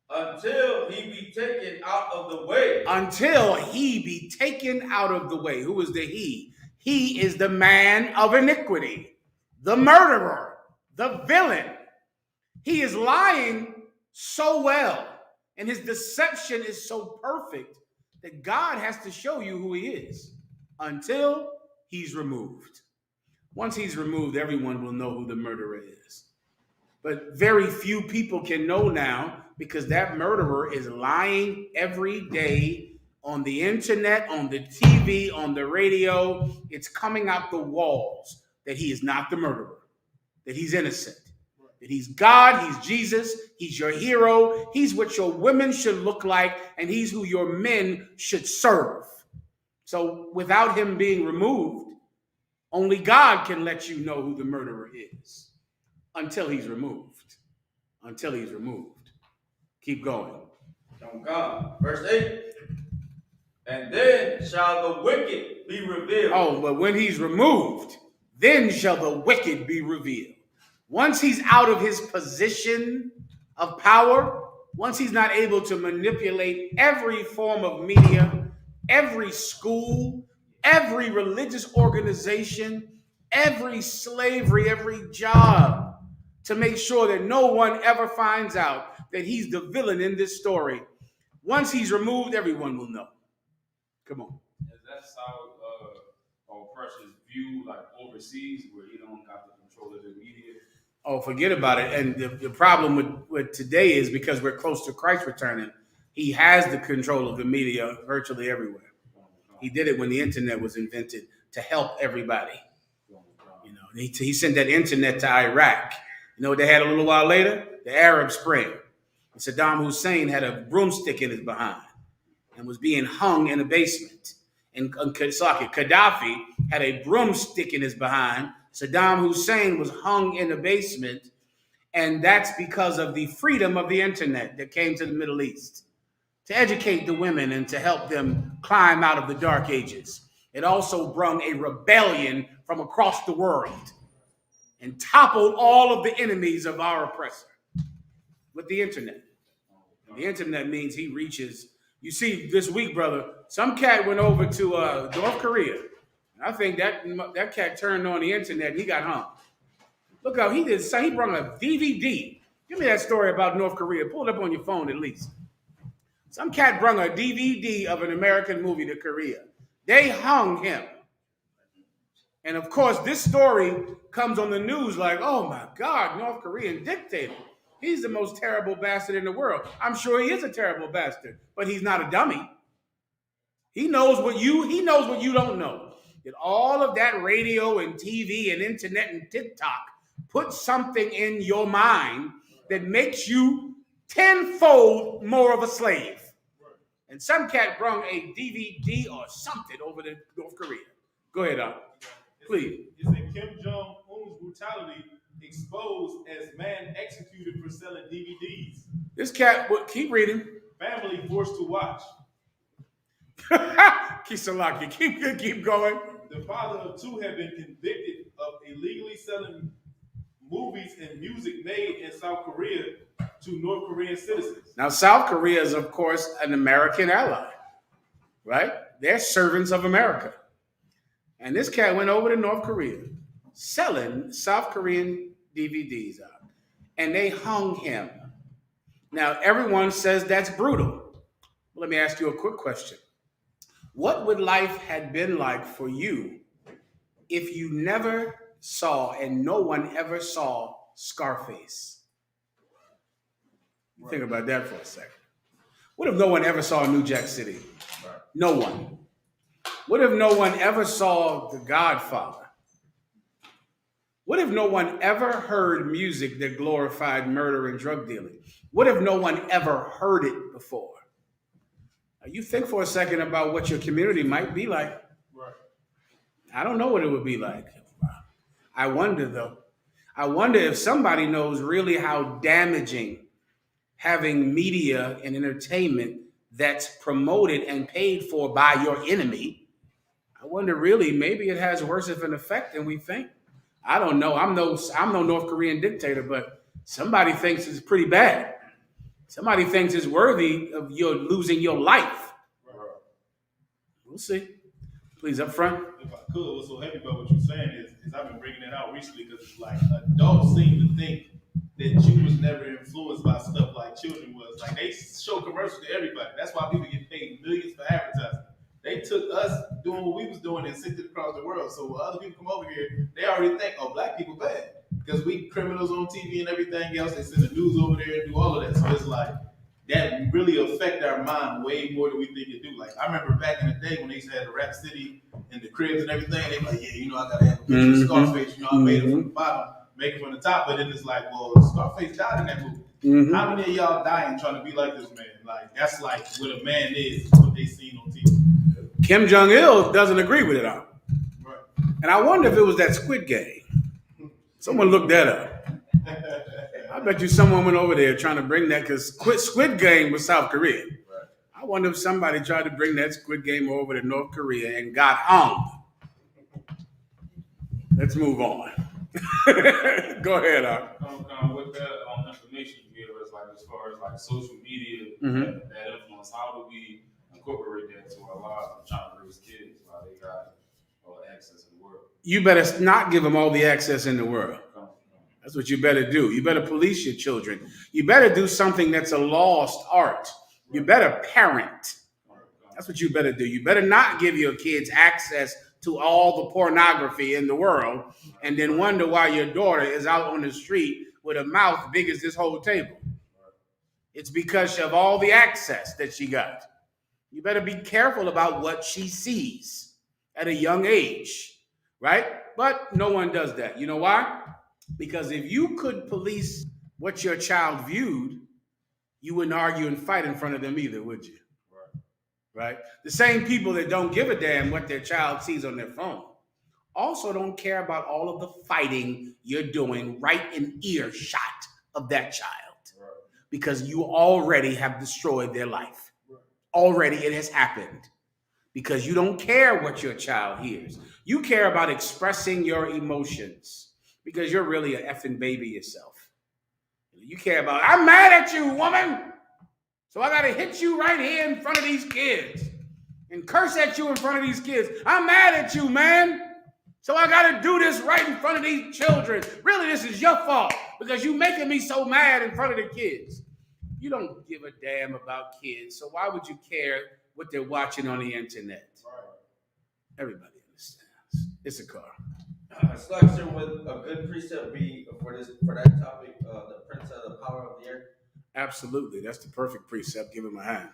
Until he be taken out of the way. Until he be taken out of the way. Who is the he? He is the man of iniquity, the murderer, the villain. He is lying so well, and his deception is so perfect that God has to show you who he is until he's removed. Once he's removed, everyone will know who the murderer is. But very few people can know now because that murderer is lying every day on the internet, on the TV, on the radio. It's coming out the walls that he is not the murderer, that he's innocent, that he's God, he's Jesus, he's your hero, he's what your women should look like, and he's who your men should serve. So without him being removed, only God can let you know who the murderer is until he's removed. Until he's removed. Keep going. From God. Verse 8. And then shall the wicked be revealed. Oh, but when he's removed, then shall the wicked be revealed. Once he's out of his position of power, once he's not able to manipulate every form of media, every school, every religious organization, every slavery, every job, to make sure that no one ever finds out that he's the villain in this story. Once he's removed, everyone will know. Come on. Is that how oppression is viewed, like overseas, where you don't got the control of the media? Oh, forget about it. And the problem with today is because we're close to Christ returning, he has the control of the media virtually everywhere. He did it when the internet was invented to help everybody. He sent that internet to Iraq. You know what they had a little while later? The Arab Spring. Saddam Hussein had a broomstick in his behind and was being hung in a basement. And Gaddafi had a broomstick in his behind. Saddam Hussein was hung in a basement. And that's because of the freedom of the internet that came to the Middle East to educate the women and to help them climb out of the dark ages. It also brought a rebellion from across the world and toppled all of the enemies of our oppressor with the internet. The internet means he reaches. You see, this week, brother, some cat went over to North Korea. I think that cat turned on the internet and he got hung. Look how he did. He brought a DVD. Give me that story about North Korea. Pull it up on your phone at least. Some cat brought a DVD of an American movie to Korea. They hung him. And of course, this story comes on the news like, oh my God, North Korean dictator. He's the most terrible bastard in the world. I'm sure he is a terrible bastard, but he's not a dummy. He knows what you don't know. That all of that radio and TV and internet and TikTok put something in your mind that makes you tenfold more of a slave. And some cat brung a DVD or something over to North Korea. Go ahead, please. Is it Kim Jong-un's brutality exposed as man executed for selling DVDs? This cat, keep reading. Family forced to watch. Kisalaki, keep going. The father of two have been convicted of illegally selling movies and music made in South Korea to North Korean citizens. Now, South Korea is, of course, an American ally, right? They're servants of America. And this cat went over to North Korea selling South Korean DVDs out, and they hung him. Now, everyone says that's brutal. Let me ask you a quick question. What would life have been like for you if you never saw and no one ever saw Scarface? Think about that for a second. What if no one ever saw New Jack City? No one. What if no one ever saw The Godfather? What if no one ever heard music that glorified murder and drug dealing? What if no one ever heard it before? Now, you think for a second about what your community might be like. Right. I don't know what it would be like. I wonder, though. I wonder if somebody knows really how damaging having media and entertainment that's promoted and paid for by your enemy. I wonder really, maybe it has worse of an effect than we think. I don't know. I'm no North Korean dictator, but somebody thinks it's pretty bad. Somebody thinks it's worthy of your losing your life. Right. We'll see. Please, up front. If I could, what's so heavy about what you're saying is I've been bringing it out recently because it's like adults seem to think that you was never influenced by stuff like children was. Like they show commercials to everybody. That's why people get paid millions for advertising. They took us doing what we was doing and sent it across the world. So when other people come over here, they already think, oh, black people bad. Because we criminals on TV and everything else. They send the news over there and do all of that. So it's like, that really affect our mind way more than we think it do. Like, I remember back in the day when they used to have the Rap City and the cribs and everything, they like, yeah, you know, I got to have a picture of Scarface. You know, I made it from the bottom, make it from the top. But then it's like, well, Scarface died in that movie. How many of y'all dying trying to be like this man? Like, that's like what a man is, what they seen on TV. Kim Jong-il doesn't agree with it all. Right. And I wonder if it was that Squid Game. Someone looked that up. I bet you someone went over there trying to bring that, because Squid Game was South Korea. Right. I wonder if somebody tried to bring that Squid Game over to North Korea and got hung. Let's move on. Go ahead, With that information you gave us, like as far as like social media, that influence, how do we incorporate that to our lives and trying to raise kids while they got all the access in the world? You better not give them all the access in the world. That's what you better do. You better police your children. You better do something that's a lost art. You better parent. That's what you better do. You better not give your kids access to all the pornography in the world and then wonder why your daughter is out on the street with a mouth big as this whole table. It's because of all the access that she got. You better be careful about what she sees at a young age. right? But no one does that. You know why? Because if you could police what your child viewed, you wouldn't argue and fight in front of them either, would you? Right? The same people that don't give a damn what their child sees on their phone also don't care about all of the fighting you're doing right in earshot of that child, because you already have destroyed their life. Already it has happened, because you don't care what your child hears. You care about expressing your emotions because you're really an effing baby yourself. You care about, I'm mad at you, woman. So I got to hit you right here in front of these kids and curse at you in front of these kids. I'm mad at you, man. So I got to do this right in front of these children. Really, this is your fault because you making me so mad in front of the kids. You don't give a damn about kids, so why would you care what they're watching on the internet? Everybody understands. It's a car. Sir, would a good precept be for that topic, the Prince of the Power of the Air? Absolutely. That's the perfect precept. Give him a hand.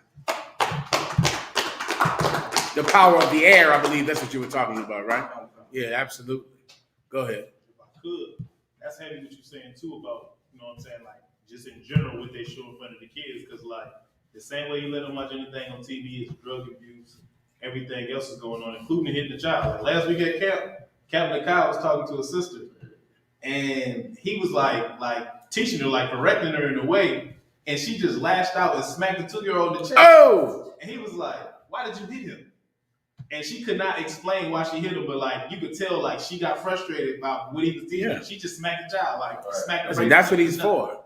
The power of the air, I believe that's what you were talking about, right? Yeah, absolutely. Go ahead. If I could, that's heavy what you're saying too about, you know what I'm saying, like just in general what they show in front of the kids, because like the same way you let them watch anything on TV is drug abuse, everything else is going on, including hitting the child. Like last week at camp, Captain Kyle was talking to a sister, and he was like teaching her, like correcting her in a way, and she just lashed out and smacked the 2-year-old in the chest. Oh! And he was like, "Why did you hit him?" And she could not explain why she hit him, but like you could tell, like she got frustrated about what he was teaching. Yeah. She just smacked the child, like smacked the. That's what he's for.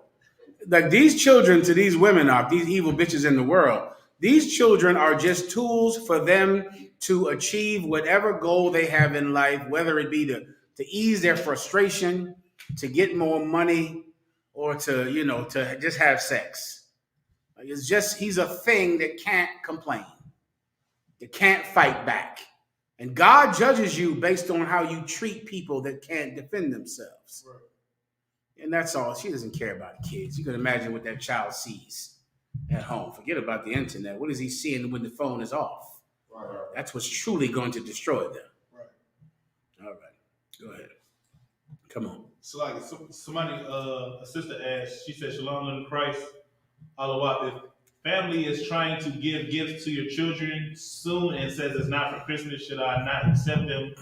Like these children to these women are these evil bitches in the world. These children are just tools for them to achieve whatever goal they have in life, whether it be to ease their frustration, to get more money, or to just have sex. Like it's just, he's a thing that can't complain. That can't fight back. And God judges you based on how you treat people that can't defend themselves. Right. And that's all. She doesn't care about kids. You can imagine what that child sees at home. Forget about the internet. What is he seeing when the phone is off? Right. That's what's truly going to destroy them. Right. All right. Go ahead. Come on. So like somebody, a sister asked, she said, Shalom in Christ, Allah, if family is trying to give gifts to your children soon and says it's not for Christmas, should I not accept them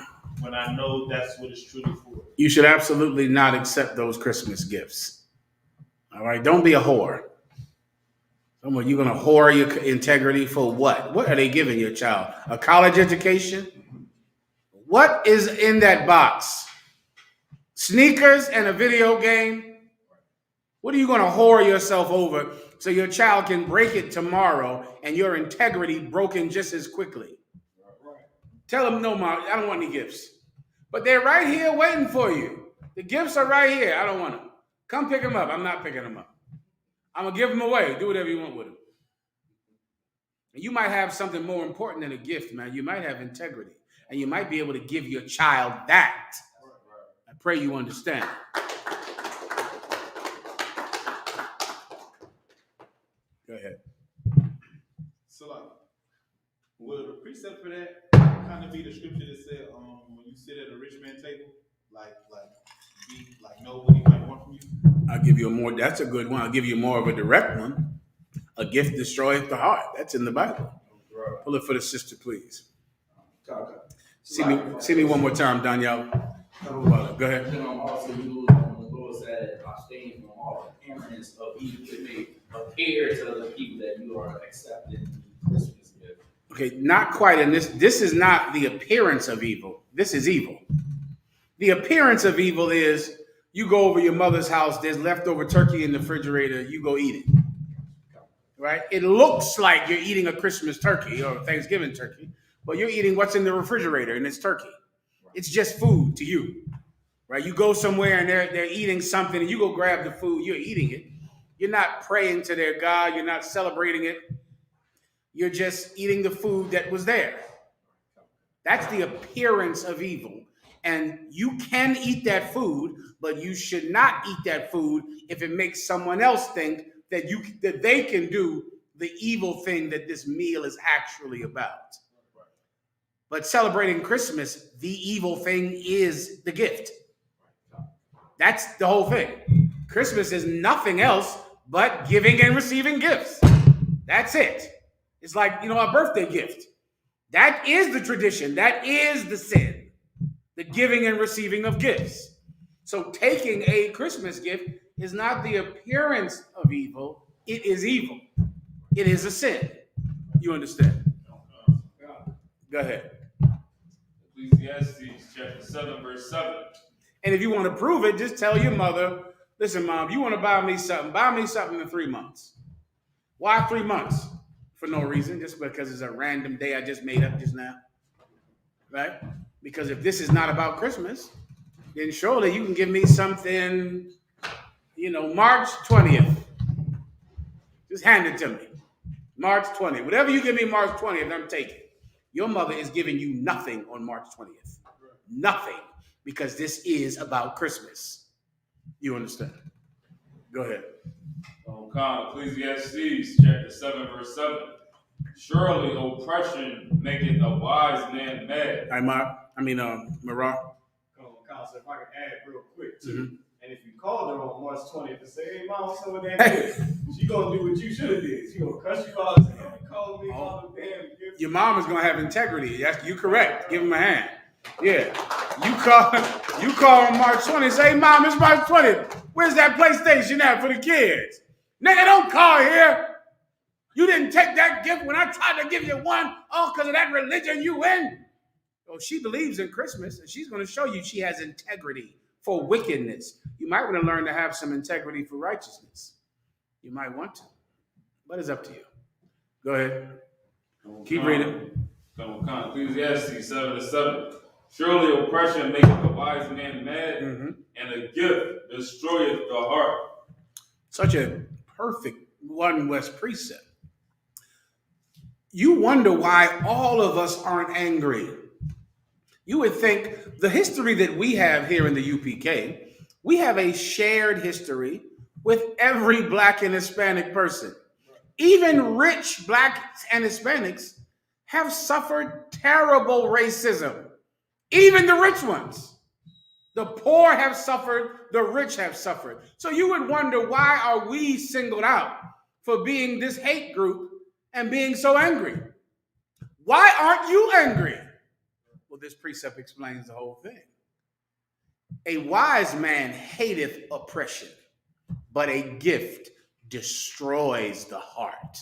when I know that's what it's truly for? You should absolutely not accept those Christmas gifts. All right? Don't be a whore. You're going to whore your integrity for what? What are they giving your child? A college education? What is in that box? Sneakers and a video game? What are you going to whore yourself over so your child can break it tomorrow and your integrity broken just as quickly? Tell them, no, Mom, I don't want any gifts. But they're right here waiting for you. The gifts are right here. I don't want them. Come pick them up. I'm not picking them up. I'm going to give them away. Do whatever you want with them. And you might have something more important than a gift, man. You might have integrity. And you might be able to give your child that. I pray you understand. Go ahead. So like, will the precept for that kind of be the scripture that said, when you sit at a rich man's table, know what he might want from you? I'll give you that's a good one. I'll give you more of a direct one. A gift destroyeth the heart. That's in the Bible. Pull it for the sister, please. See me one more time, Danielle. Go ahead. Also, the Lord said, abstain from all appearance of evil that may appear to the people that you are accepting Christmas gift. Okay, not quite in this. This is not the appearance of evil. This is evil. The appearance of evil is you go over your mother's house, there's leftover turkey in the refrigerator, you go eat it. Right? It looks like you're eating a Christmas turkey or a Thanksgiving turkey, but you're eating what's in the refrigerator, and it's turkey. It's just food to you. Right? You go somewhere and they're eating something, and you go grab the food, you're eating it. You're not praying to their God, you're not celebrating it. You're just eating the food that was there. That's the appearance of evil. And you can eat that food, but you should not eat that food if it makes someone else think that they can do the evil thing that this meal is actually about. But celebrating Christmas, the evil thing is the gift. That's the whole thing. Christmas is nothing else but giving and receiving gifts. That's it. It's like, a birthday gift. That is the tradition. That is the sin. The giving and receiving of gifts. So taking a Christmas gift is not the appearance of evil. It is evil. It is a sin. You understand? Go ahead. Ecclesiastes chapter 7, verse 7. And if you want to prove it, just tell your mother, listen, Mom, you want to buy me something in 3 months. Why 3 months? For no reason, just because it's a random day I just made up just now. Right? Because if this is not about Christmas, then surely you can give me something, March 20th. Just hand it to me. March 20th. Whatever you give me March 20th, I'm taking. Your mother is giving you nothing on March 20th. Nothing. Because this is about Christmas. You understand? Go ahead. Ecclesiastes chapter 7, verse 7. Surely oppression maketh a wise man mad. Marah. So if I can add real quick too. Mm-hmm. And if you call her on March 20th and say, hey, Mom, what's up with that gift? She gonna do what you should have did. She gonna cuss you out and say, don't call me all the damn gift. Your mom is gonna have integrity. You correct. Give him a hand. Yeah. You call on March 20th and say, hey, Mom, it's March 20th. Where's that PlayStation at for the kids? Nigga, don't call here. You didn't take that gift when I tried to give you one, because of that religion you in. Well, she believes in Christmas, and she's going to show you she has integrity for wickedness. You might want to learn to have some integrity for righteousness. You might want to, but it's up to you. Go ahead. Keep reading. Ecclesiastes 7:7. Surely oppression maketh a wise man mad, and a gift destroyeth the heart. Such a perfect one West precept. You wonder why all of us aren't angry. You would think the history that we have here in the UPK, we have a shared history with every Black and Hispanic person. Even rich Blacks and Hispanics have suffered terrible racism. Even the rich ones. The poor have suffered, the rich have suffered. So you would wonder, why are we singled out for being this hate group and being so angry? Why aren't you angry? Well, this precept explains the whole thing. A wise man hateth oppression, but a gift destroys the heart.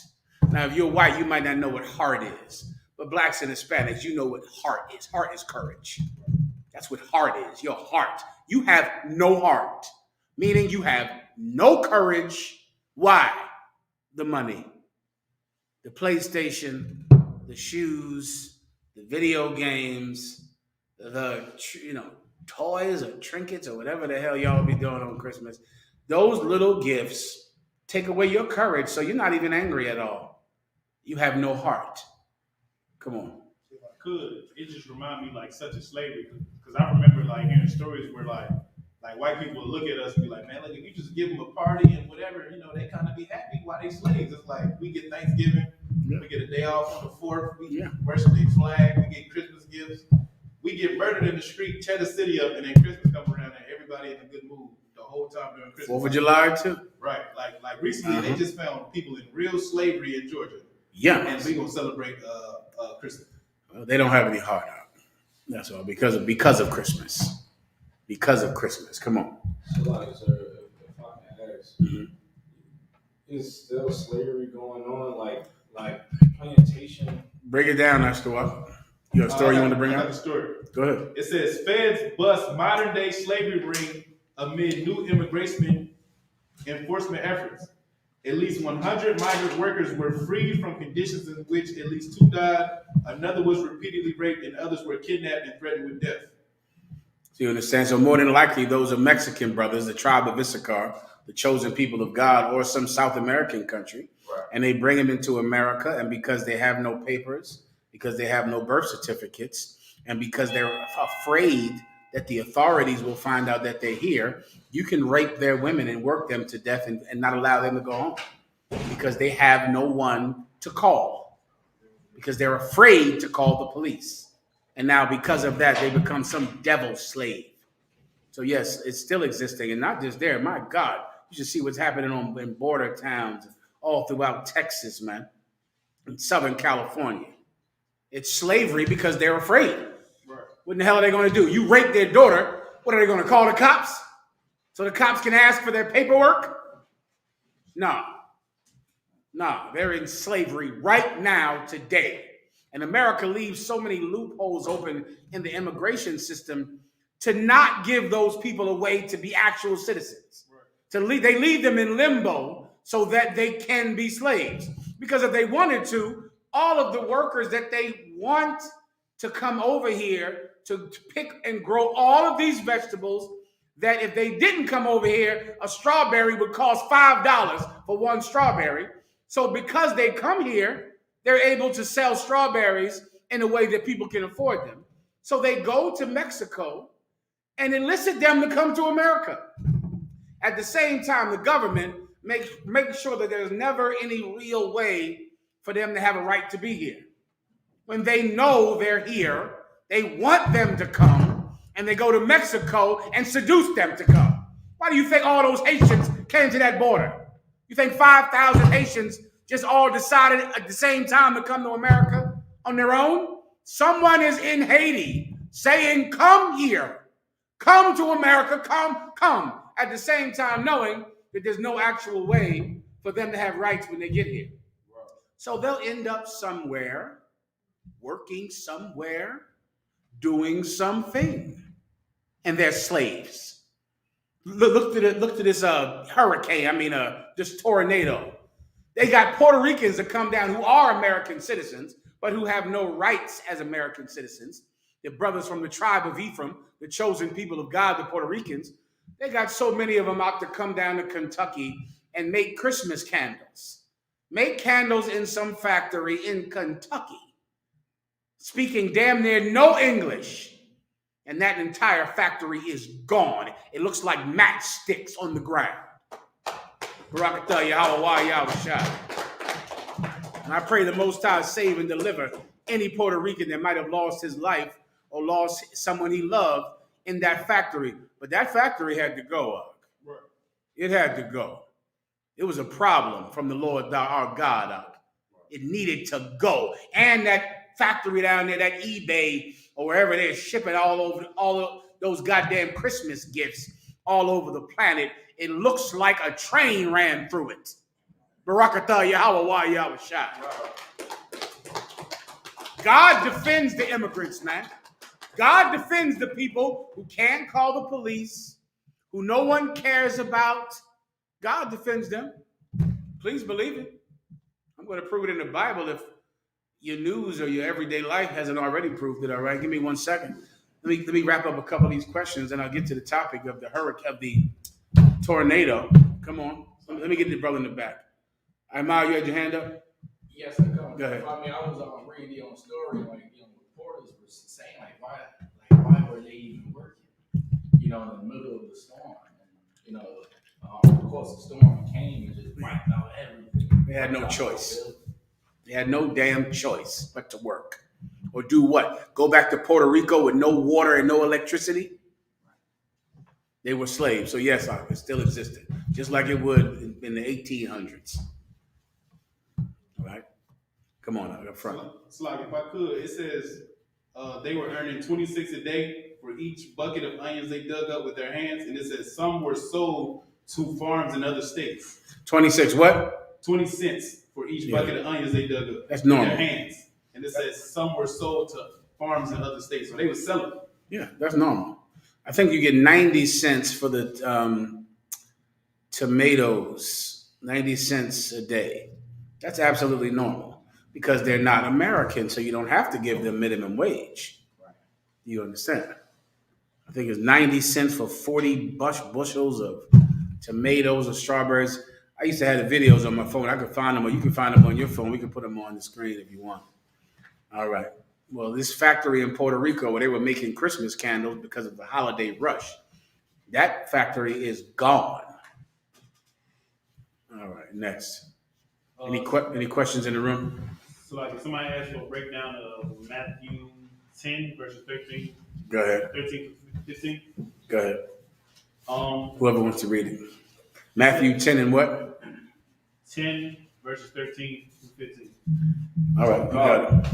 Now, if you're white, you might not know what heart is, but Blacks and Hispanics, you know what heart is. Heart is courage. That's what heart is, your heart. You have no heart, meaning you have no courage. Why? The money, the PlayStation, the shoes, the video games, the toys or trinkets or whatever the hell y'all be doing on Christmas. Those little gifts take away your courage, so you're not even angry at all. You have no heart. Come on. If I could, it just remind me like such a slavery, because I remember like hearing stories where like white people would look at us and be like, man, look, if you just give them a party and whatever, they kind of be happy while they slaves. It's like we get Thanksgiving, we get a day off on the 4th, we worship their flag, we get Christmas gifts, we get murdered in the street, tear the city up, and then Christmas come around and everybody in a good mood the whole time during Christmas. 4th of July too. Right, like recently they just found people in real slavery in Georgia. Yeah, and we gonna celebrate Christmas. Well, they don't have any heart out. That's all because of Christmas. Because of Christmas. Come on. So, sir, if I can ask, is still slavery going on? Like plantation? Break it down, that's the what? You have a story you want to bring up? The story. Go ahead. It says feds bust modern day slavery ring amid new immigration enforcement efforts. At least 100 migrant workers were freed from conditions in which at least 2 died, another was repeatedly raped, and others were kidnapped and threatened with death. So you understand? So more than likely, those are Mexican brothers, the tribe of Issachar, the chosen people of God, or some South American country. Right. And they bring them into America, and because they have no papers, because they have no birth certificates, and because they're afraid that the authorities will find out that they're here, you can rape their women and work them to death and not allow them to go home because they have no one to call, because they're afraid to call the police. And now because of that, they become some devil slave. So yes, it's still existing, and not just there. My God, you should see what's happening in border towns all throughout Texas, man, in Southern California. It's slavery because they're afraid. Right. What in the hell are they going to do? You rape their daughter, what are they going to call the cops? So the cops can ask for their paperwork? No. No, they're in slavery right now, today. And America leaves so many loopholes open in the immigration system to not give those people a way to be actual citizens. Right. They leave them in limbo so that they can be slaves. Because if they wanted to, all of the workers that they want to come over here to pick and grow all of these vegetables, that if they didn't come over here, a strawberry would cost $5 for one strawberry. So because they come here, they're able to sell strawberries in a way that people can afford them. So they go to Mexico and elicit them to come to America. At the same time, the government makes sure that there's never any real way for them to have a right to be here. When they know they're here, they want them to come, and they go to Mexico and seduce them to come. Why do you think all those Haitians came to that border? You think 5,000 Haitians just all decided at the same time to come to America on their own? Someone is in Haiti saying, come here. Come to America, come. At the same time, knowing that there's no actual way for them to have rights when they get here. So they'll end up somewhere, working somewhere, doing something. And they're slaves. Look to this hurricane, this tornado. They got Puerto Ricans that come down who are American citizens, but who have no rights as American citizens. The brothers from the tribe of Ephraim, the chosen people of God, the Puerto Ricans, they got so many of them out to come down to Kentucky and make Christmas candles. Make candles in some factory in Kentucky, speaking damn near no English. And that entire factory is gone. It looks like matchsticks on the ground. Barakatah Yahweh Yahushua. And I pray the Most High save and deliver any Puerto Rican that might have lost his life or lost someone he loved in that factory. But that factory had to go. Right. It had to go. It was a problem from the Lord our God. It needed to go. And that factory down there, that eBay or wherever they're shipping all of those goddamn Christmas gifts all over the planet, it looks like a train ran through it. Barakatah Yahweh Yahushua. God defends the immigrants, man. God defends the people who can't call the police, who no one cares about. God defends them. Please believe it. I'm going to prove it in the Bible if your news or your everyday life hasn't already proved it. All right, give me 1 second. Let me wrap up a couple of these questions, and I'll get to the topic of the hurricane, of the tornado. Come on, let me get the brother in the back. Amal, you had your hand up? Yes, I come. Go ahead. I was reading the story, reporters were saying why were they even working? In the middle of the storm, and of course the storm came and just wiped out everything. They had no choice. They had no damn choice but to work. Or do what? Go back to Puerto Rico with no water and no electricity? They were slaves. So yes, it still existed. Just like it would in the 1800s. All right? Come on up front. So like if I could, it says they were earning 26 a day for each bucket of onions they dug up with their hands. And it says some were sold to farms in other states. 26 what? 20 cents for each bucket of onions they dug up. That's normal. With their hands. And it says some were sold to farms in other states. So they were selling. Yeah, that's normal. I think you get 90 cents for the tomatoes, 90 cents a day. That's absolutely normal because they're not American, so you don't have to give them minimum wage. You understand? I think it's 90 cents for 40 bushels of tomatoes or strawberries. I used to have the videos on my phone. I could find them, or you can find them on your phone. We can put them on the screen if you want. All right. Well, this factory in Puerto Rico where they were making Christmas candles because of the holiday rush, that factory is gone. All right, next. Any questions in the room? So like if somebody asks for a breakdown of Matthew 10, verses 13, Go ahead. 13 to 15. Go ahead. Um, Whoever wants to read it. Matthew 10 and what? 10, verses 13 to 15. All right, you got it.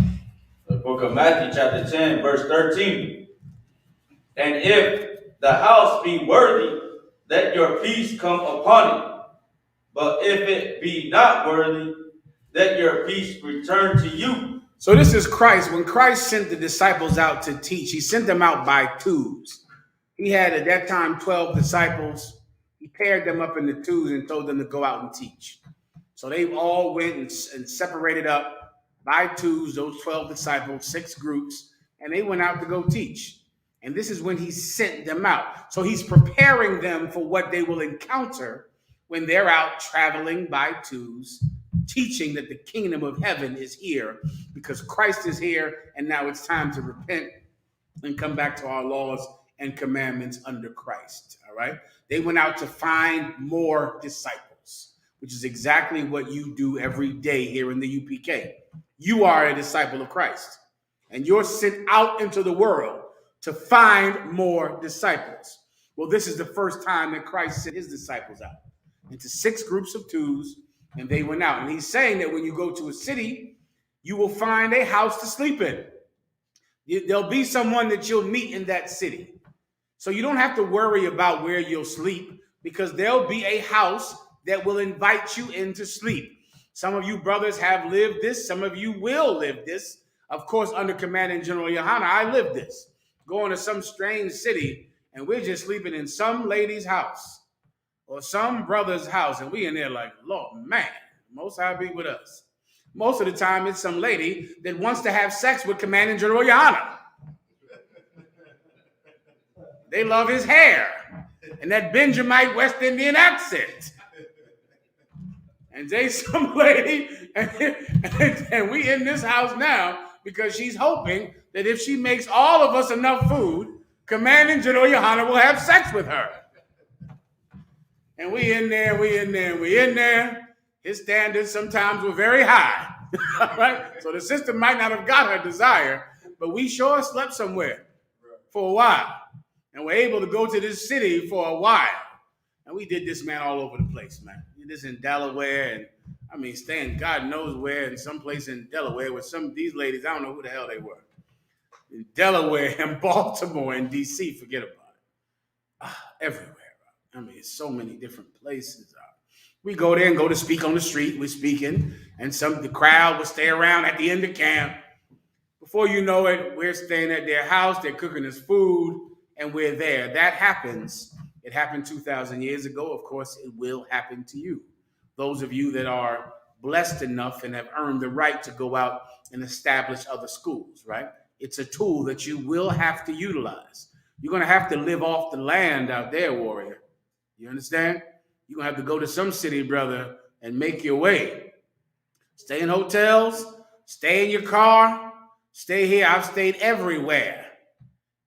The book of Matthew, chapter 10, verse 13. And if the house be worthy, let your peace come upon it. But if it be not worthy, let your peace return to you. So this is Christ. When Christ sent the disciples out to teach, he sent them out by twos. He had at that time 12 disciples. He paired them up into twos and told them to go out and teach. So they all went and separated up by twos, those 12 disciples, 6 groups, and they went out to go teach. And this is when he sent them out. So he's preparing them for what they will encounter when they're out traveling by twos, teaching that the kingdom of heaven is here because Christ is here, and now it's time to repent and come back to our laws and commandments under Christ. All right? They went out to find more disciples, which is exactly what you do every day here in the UPK. You are a disciple of Christ, and you're sent out into the world to find more disciples. Well, this is the first time that Christ sent his disciples out into 6 groups of twos, and they went out. And he's saying that when you go to a city, you will find a house to sleep in. There'll be someone that you'll meet in that city. So you don't have to worry about where you'll sleep, because there'll be a house that will invite you in to sleep. Some of you brothers have lived this. Some of you will live this. Of course, under Commanding General Yohana, I lived this. Going to some strange city, and we're just sleeping in some lady's house or some brother's house, and we in there like, Lord, man, Most High be with us. Most of the time, it's some lady that wants to have sex with Commanding General Yohana. They love his hair and that Benjamite West Indian accent. And they some lady, and we in this house now because she's hoping that if she makes all of us enough food, Commanding General Yohana will have sex with her. And we in there. His standards sometimes were very high. Right? So the sister might not have got her desire, but we sure slept somewhere for a while. And we're able to go to this city for a while. And we did this, man, all over the place, man. We did this in Delaware, and staying God knows where, in some place in Delaware with some of these ladies, I don't know who the hell they were. In Delaware and Baltimore and DC, forget about it. Everywhere. It's so many different places. We go there and go to speak on the street. We're speaking, and the crowd will stay around at the end of camp. Before you know it, we're staying at their house. They're cooking us food, and we're there. That happens. It happened 2,000 years ago. Of course, it will happen to you. Those of you that are blessed enough and have earned the right to go out and establish other schools, right? It's a tool that you will have to utilize. You're going to have to live off the land out there, warrior. You understand? You're going to have to go to some city, brother, and make your way. Stay in hotels. Stay in your car. Stay here. I've stayed everywhere.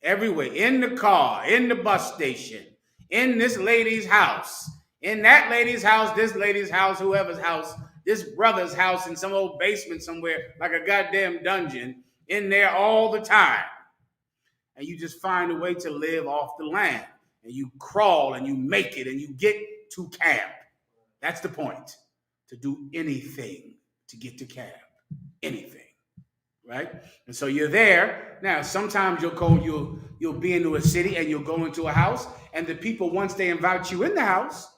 Everywhere. In the car. In the bus station. In this lady's house. In that lady's house. This lady's house. Whoever's house. This brother's house in some old basement somewhere. Like a goddamn dungeon. In there all the time. And you just find a way to live off the land. And you crawl and you make it and you get to camp. That's the point. To do anything to get to camp. Anything. Right? And so you're there. Now, sometimes you'll be into a city and you'll go into a house, and the people, once they invite you in the house,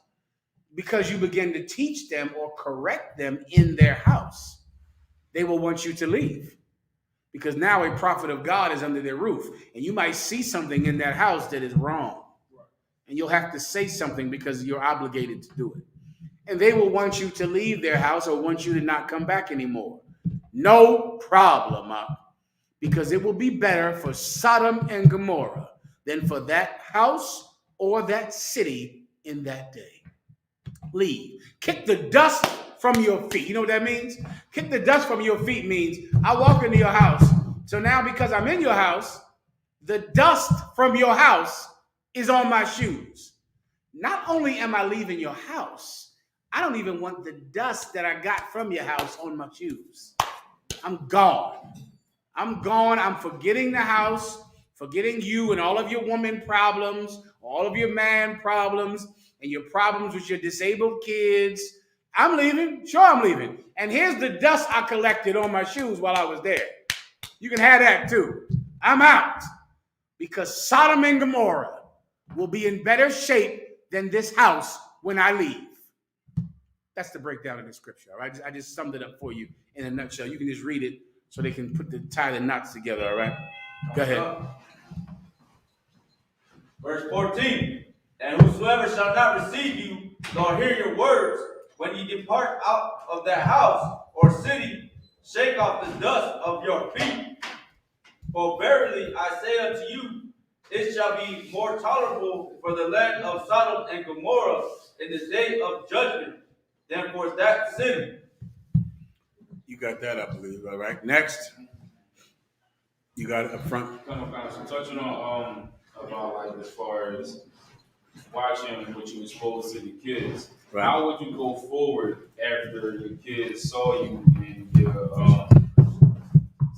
because you begin to teach them or correct them in their house, they will want you to leave. Because now a prophet of God is under their roof, and you might see something in that house that is wrong. And you'll have to say something because you're obligated to do it. And they will want you to leave their house or want you to not come back anymore. No problem, because it will be better for Sodom and Gomorrah than for that house or that city in that day. Leave. Kick the dust from your feet. You know what that means? Kick the dust from your feet means I walk into your house. So now because I'm in your house, the dust from your house is on my shoes. Not only am I leaving your house, I don't even want the dust that I got from your house on my shoes. I'm gone. I'm gone. I'm forgetting the house, forgetting you and all of your woman problems, all of your man problems, and your problems with your disabled kids. I'm leaving. Sure, I'm leaving. And here's the dust I collected on my shoes while I was there. You can have that too. I'm out because Sodom and Gomorrah will be in better shape than this house when I leave. That's the breakdown of the scripture. All right, I just summed it up for you in a nutshell. You can just read it so they can tie the knots together. All right, go ahead. Verse 14. And whosoever shall not receive you, nor hear your words, when ye depart out of that house or city, shake off the dust of your feet. For verily I say unto you, it shall be more tolerable for the land of Sodom and Gomorrah in the day of judgment than for that city. You got that, I believe. All right. Next, you got it up front. So touching on about like as far as watching what you expose to the kids. Right. How would you go forward after your kids saw you and your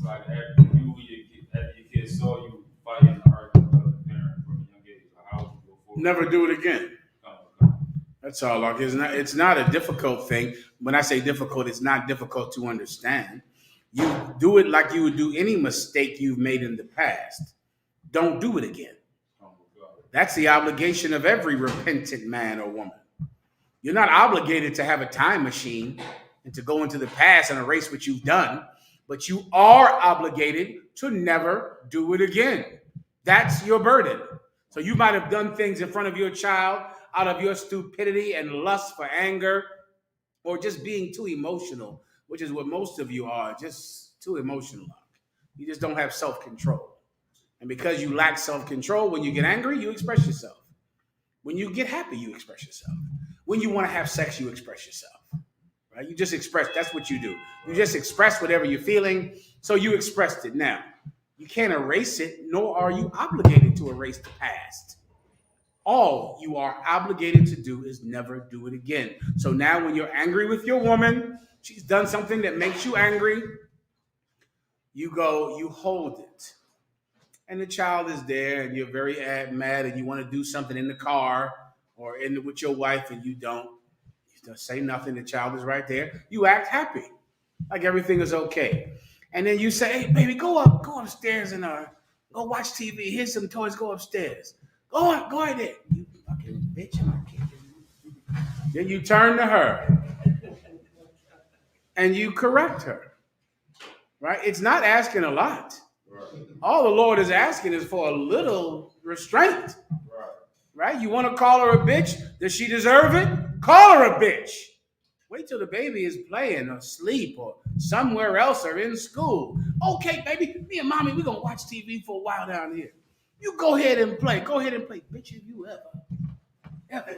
like after your kids saw you fighting and arguing with other parent from a young age? Like, how would you go forward? Never do it again. That's all. Like it's not a difficult thing. When I say difficult, it's not difficult to understand. You do it like you would do any mistake you've made in the past. Don't do it again. That's the obligation of every repentant man or woman. You're not obligated to have a time machine and to go into the past and erase what you've done, but you are obligated to never do it again. That's your burden. So you might have done things in front of your child out of your stupidity and lust for anger, or just being too emotional, which is what most of you are, just too emotional. You just don't have self-control. And because you lack self-control, when you get angry, you express yourself. When you get happy, you express yourself. When you want to have sex, you express yourself. Right? You just express, that's what you do. You just express whatever you're feeling, so you expressed it. Now, you can't erase it, nor are you obligated to erase the past. All you are obligated to do is never do it again. So now when you're angry with your woman, she's done something that makes you angry, you go, you hold it. And the child is there and you're very mad and you want to do something in the car or with your wife and you don't say nothing. The child is right there. You act happy, like everything is okay. And then you say, hey, baby, go upstairs and go watch TV. Here's some toys, go upstairs. Go ahead there. You fucking bitch. Then you turn to her and you correct her. Right? It's not asking a lot. All the Lord is asking is for a little restraint. Right? You want to call her a bitch? Does she deserve it? Call her a bitch. Wait till the baby is playing or asleep or somewhere else or in school. Okay, baby, me and mommy, we're going to watch TV for a while down here. You go ahead and play. Go ahead and play. Bitch, if you ever.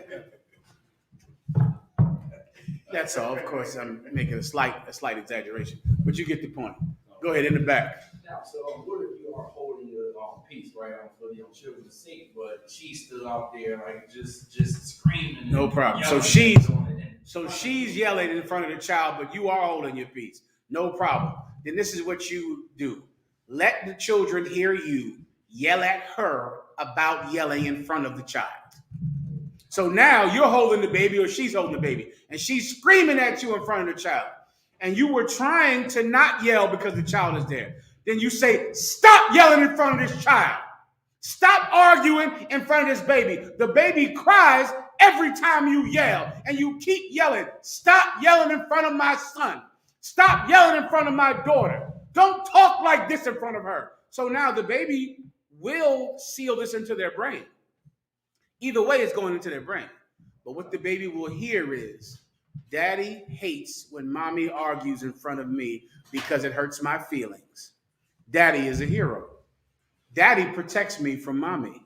That's all. Of course, I'm making a slight exaggeration, but you get the point. Go ahead in the back. Now, so what if you are holding your peace right on for your children to see, but she's still out there like just screaming? No problem. So she's yelling in front of the child, but you are holding your peace. No problem. Then this is what you do. Let the children hear you yell at her about yelling in front of the child. So now you're holding the baby or she's holding the baby and she's screaming at you in front of the child. And you were trying to not yell because the child is there. Then you say, stop yelling in front of this child. Stop arguing in front of this baby. The baby cries every time you yell and you keep yelling. Stop yelling in front of my son. Stop yelling in front of my daughter. Don't talk like this in front of her. So now the baby will seal this into their brain. Either way, it's going into their brain. But what the baby will hear is, Daddy hates when mommy argues in front of me because it hurts my feelings. Daddy is a hero. Daddy protects me from mommy.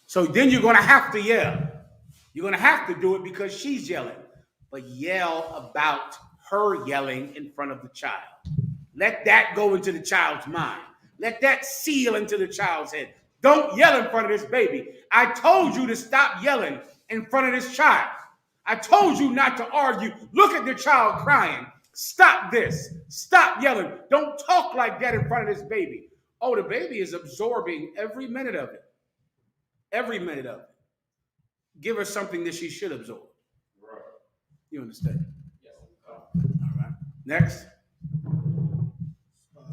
So then you're going to have to yell. You're going to have to do it because she's yelling. But yell about her yelling in front of the child. Let that go into the child's mind. Let that seal into the child's head. Don't yell in front of this baby. I told you to stop yelling in front of this child. I told you not to argue. Look at the child crying. Stop this. Stop yelling. Don't talk like that in front of this baby. Oh, the baby is absorbing every minute of it. Every minute of it. Give her something that she should absorb. Right. You understand? Yes. All right. Next.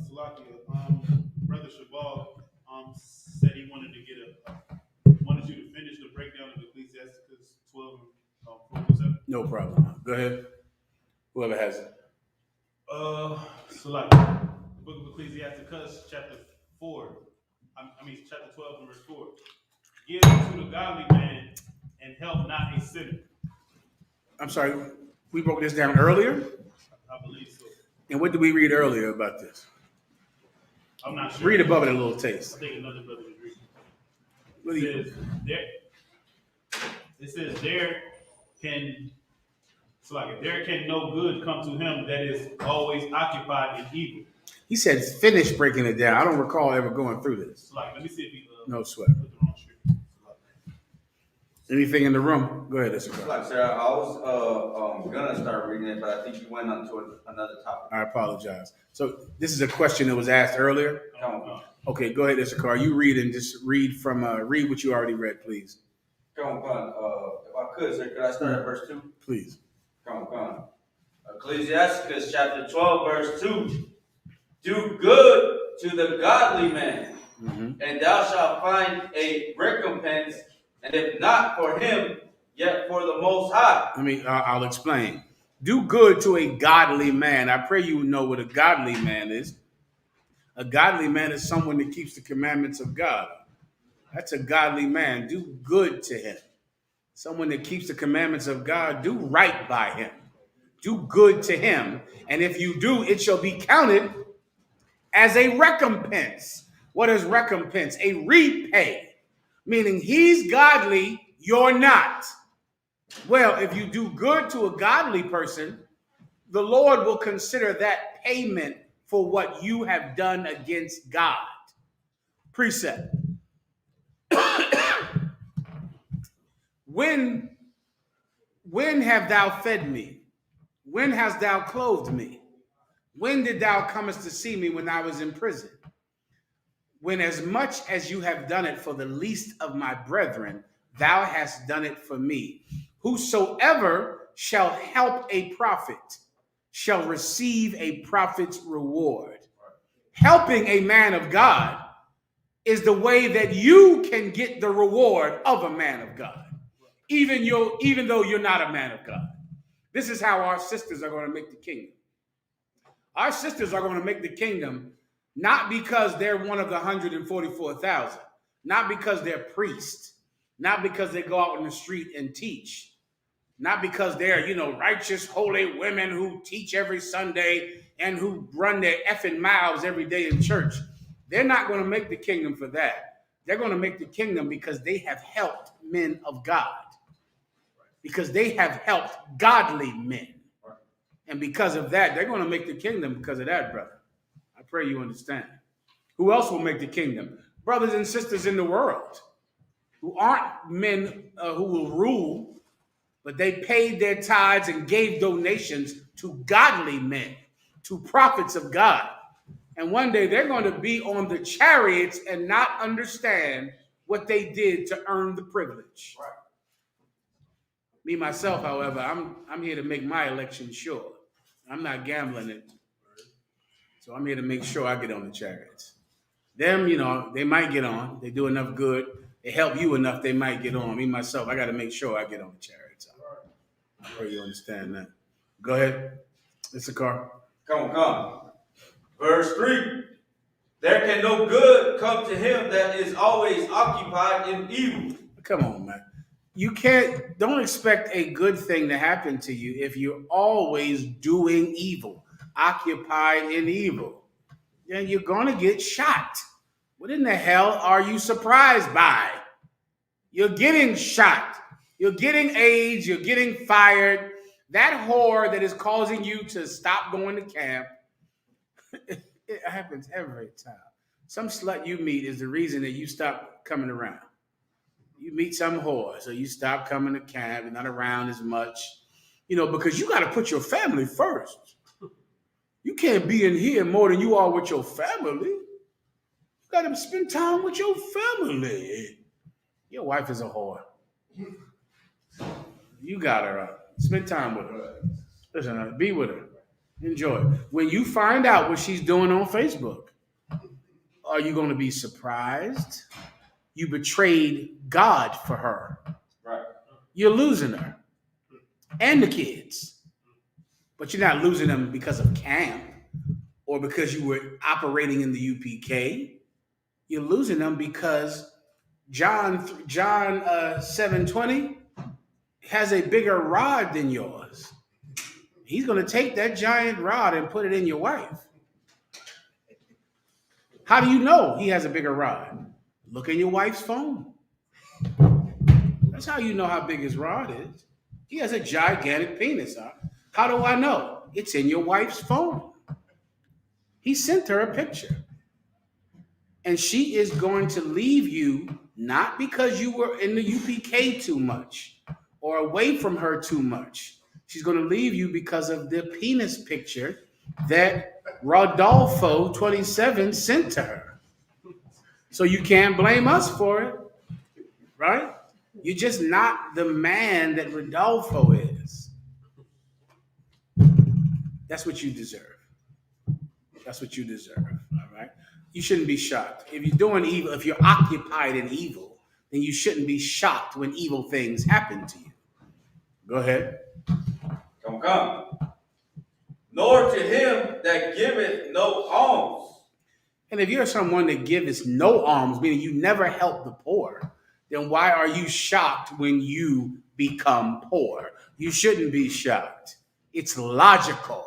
Salakia, Brother Shabal said he wanted you to finish the breakdown of Ecclesiastes 12 and 47. No problem. Go ahead. Whoever has it. Salakia, the book of Ecclesiastes, chapter 4. Chapter 12 and verse 4. Give to the godly man and help not a sinner. I'm sorry. We broke this down earlier. I believe so. And what did we read earlier about this? I'm not sure. Read above it a little taste. I think another brother was reading. What do you? It says there can no good come to him that is always occupied in evil. He said finish breaking it down. I don't recall ever going through this. Let me see if he No sweat. put the wrong scripture. Anything in the room? Go ahead, Issachar. Like, sir, I was gonna start reading it, but I think you went on to another topic. I apologize. So this is a question that was asked earlier. Come on. Okay, go ahead, Issachar. You read and just read what you already read, please. Come on. If I could, sir, could I start at verse 2? Please. Come on. Ecclesiastes chapter 12, verse 2. Do good to the godly man, and thou shalt find a recompense, and if not for him, yet for the Most High. I'll explain. Do good to a godly man. I pray you know what a godly man is. A godly man is someone that keeps the commandments of God. That's a godly man. Do good to him. Someone that keeps the commandments of God, do right by him. Do good to him. And if you do, it shall be counted as a recompense. What is recompense? A repay. Meaning he's godly, you're not. Well, if you do good to a godly person, the Lord will consider that payment for what you have done against God. Precept. When have thou fed me? When hast thou clothed me? When did thou comest to see me when I was in prison? When as much as you have done it for the least of my brethren, thou hast done it for me. Whosoever shall help a prophet shall receive a prophet's reward. Helping a man of God is the way that you can get the reward of a man of God, even though you're not a man of God. This is how our sisters are going to make the kingdom. Our sisters are going to make the kingdom not because they're one of the 144,000, not because they're priests, not because they go out in the street and teach, not because they're, righteous, holy women who teach every Sunday and who run their effing mouths every day in church. They're not going to make the kingdom for that. They're going to make the kingdom because they have helped men of God, because they have helped godly men. And because of that, they're going to make the kingdom because of that, brother. I pray you understand. Who else will make the kingdom? Brothers and sisters in the world who aren't men who will rule, but they paid their tithes and gave donations to godly men, to prophets of God. And one day they're going to be on the chariots and not understand what they did to earn the privilege. Right. Me, myself, however, I'm here to make my election sure. I'm not gambling it. So I'm here to make sure I get on the chariots. Them, they might get on. They do enough good. They help you enough, they might get on. Me, myself, I got to make sure I get on the chariots. I pray you understand that. Go ahead. Issachar. Come on. Verse 3. There can no good come to him that is always occupied in evil. Come on, man. Don't expect a good thing to happen to you if you're always doing evil, occupied in evil. Then you're going to get shot. What in the hell are you surprised by? You're getting shot. You're getting AIDS. You're getting fired. That whore that is causing you to stop going to camp, it happens every time. Some slut you meet is the reason that you stop coming around. You meet some whore, so you stop coming to camp, you're not around as much, because you got to put your family first. can't be in here more than you are with your family. You got to spend time with your family. Your wife is a whore. You got her. Spend time with her. Listen, be with her. Enjoy. When you find out what she's doing on Facebook, are you going to be surprised? You betrayed God for her. Right. You're losing her and the kids. But you're not losing them because of camp or because you were operating in the UPK. You're losing them because John 7:20 has a bigger rod than yours. He's going to take that giant rod and put it in your wife. How do you know he has a bigger rod? Look in your wife's phone. That's how you know how big his rod is. He has a gigantic penis. Huh? How do I know? It's in your wife's phone. He sent her a picture. And she is going to leave you not because you were in the UPK too much or away from her too much. She's going to leave you because of the penis picture that Rodolfo 27 sent to her. So you can't blame us for it, right? You're just not the man that Rodolfo is. That's what you deserve. That's what you deserve, all right? You shouldn't be shocked. If you're doing evil, if you're occupied in evil, then you shouldn't be shocked when evil things happen to you. Go ahead. Come. Nor to him that giveth no alms. And if you're someone that gives no alms, meaning you never help the poor, then why are you shocked when you become poor? You shouldn't be shocked. It's logical.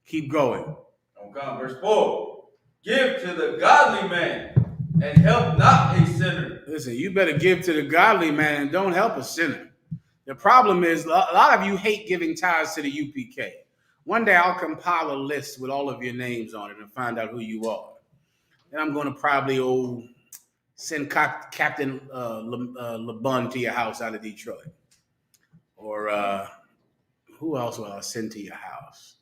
Keep going. Come. Verse 4. Give to the godly man and help not a sinner. Listen, you better give to the godly man and don't help a sinner. The problem is a lot of you hate giving tithes to the UPK. One day I'll compile a list with all of your names on it and find out who you are. Then I'm going to probably send Captain LeBun to your house out of Detroit. Or who else will I send to your house?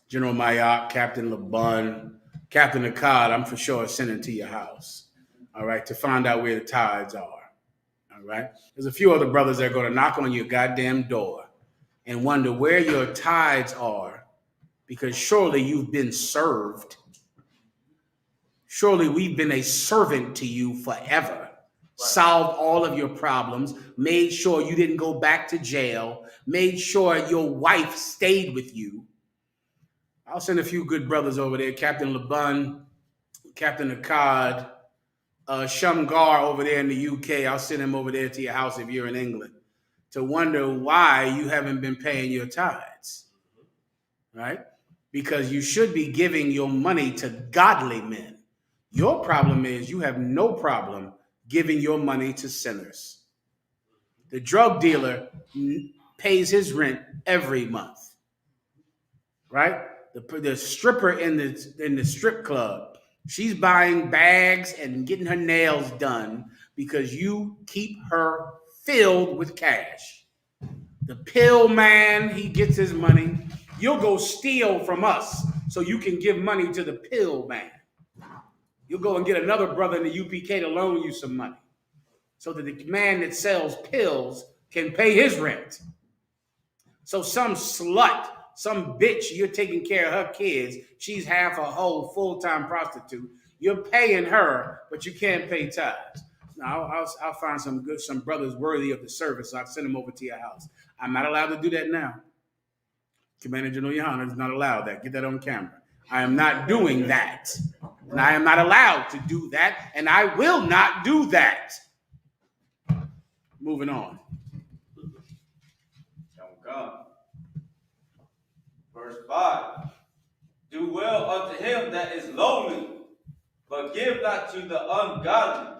General Mayock, Captain LeBun, Captain Akkad, I'm for sure sending to your house, all right, to find out where the tithes are, all right? There's a few other brothers that are going to knock on your goddamn door and wonder where your tithes are because surely you've been served. Surely we've been a servant to you forever. Solved all of your problems, made sure you didn't go back to jail, made sure your wife stayed with you. I'll send a few good brothers over there, Captain LeBun, Captain Akkad, Shamgar over there in the UK. I'll send him over there to your house if you're in England to wonder why you haven't been paying your tithes, right? Because you should be giving your money to godly men. Your problem is you have no problem giving your money to sinners. The drug dealer pays his rent every month, right? The stripper in the strip club, she's buying bags and getting her nails done because you keep her filled with cash. The pill man, he gets his money. You'll go steal from us so you can give money to the pill man. You'll go and get another brother in the UPK to loan you some money so that the man that sells pills can pay his rent. So some slut, some bitch, you're taking care of her kids. She's half a hoe, full-time prostitute. You're paying her, but you can't pay tithes. Now, I'll find some brothers worthy of the service. So I'll send them over to your house. I'm not allowed to do that now. Commander General Yohana is not allowed that. Get that on camera. I am not doing that. And I am not allowed to do that. And I will not do that. Moving on. Come. Verse 5. Do well unto him that is lowly, but give not to the ungodly.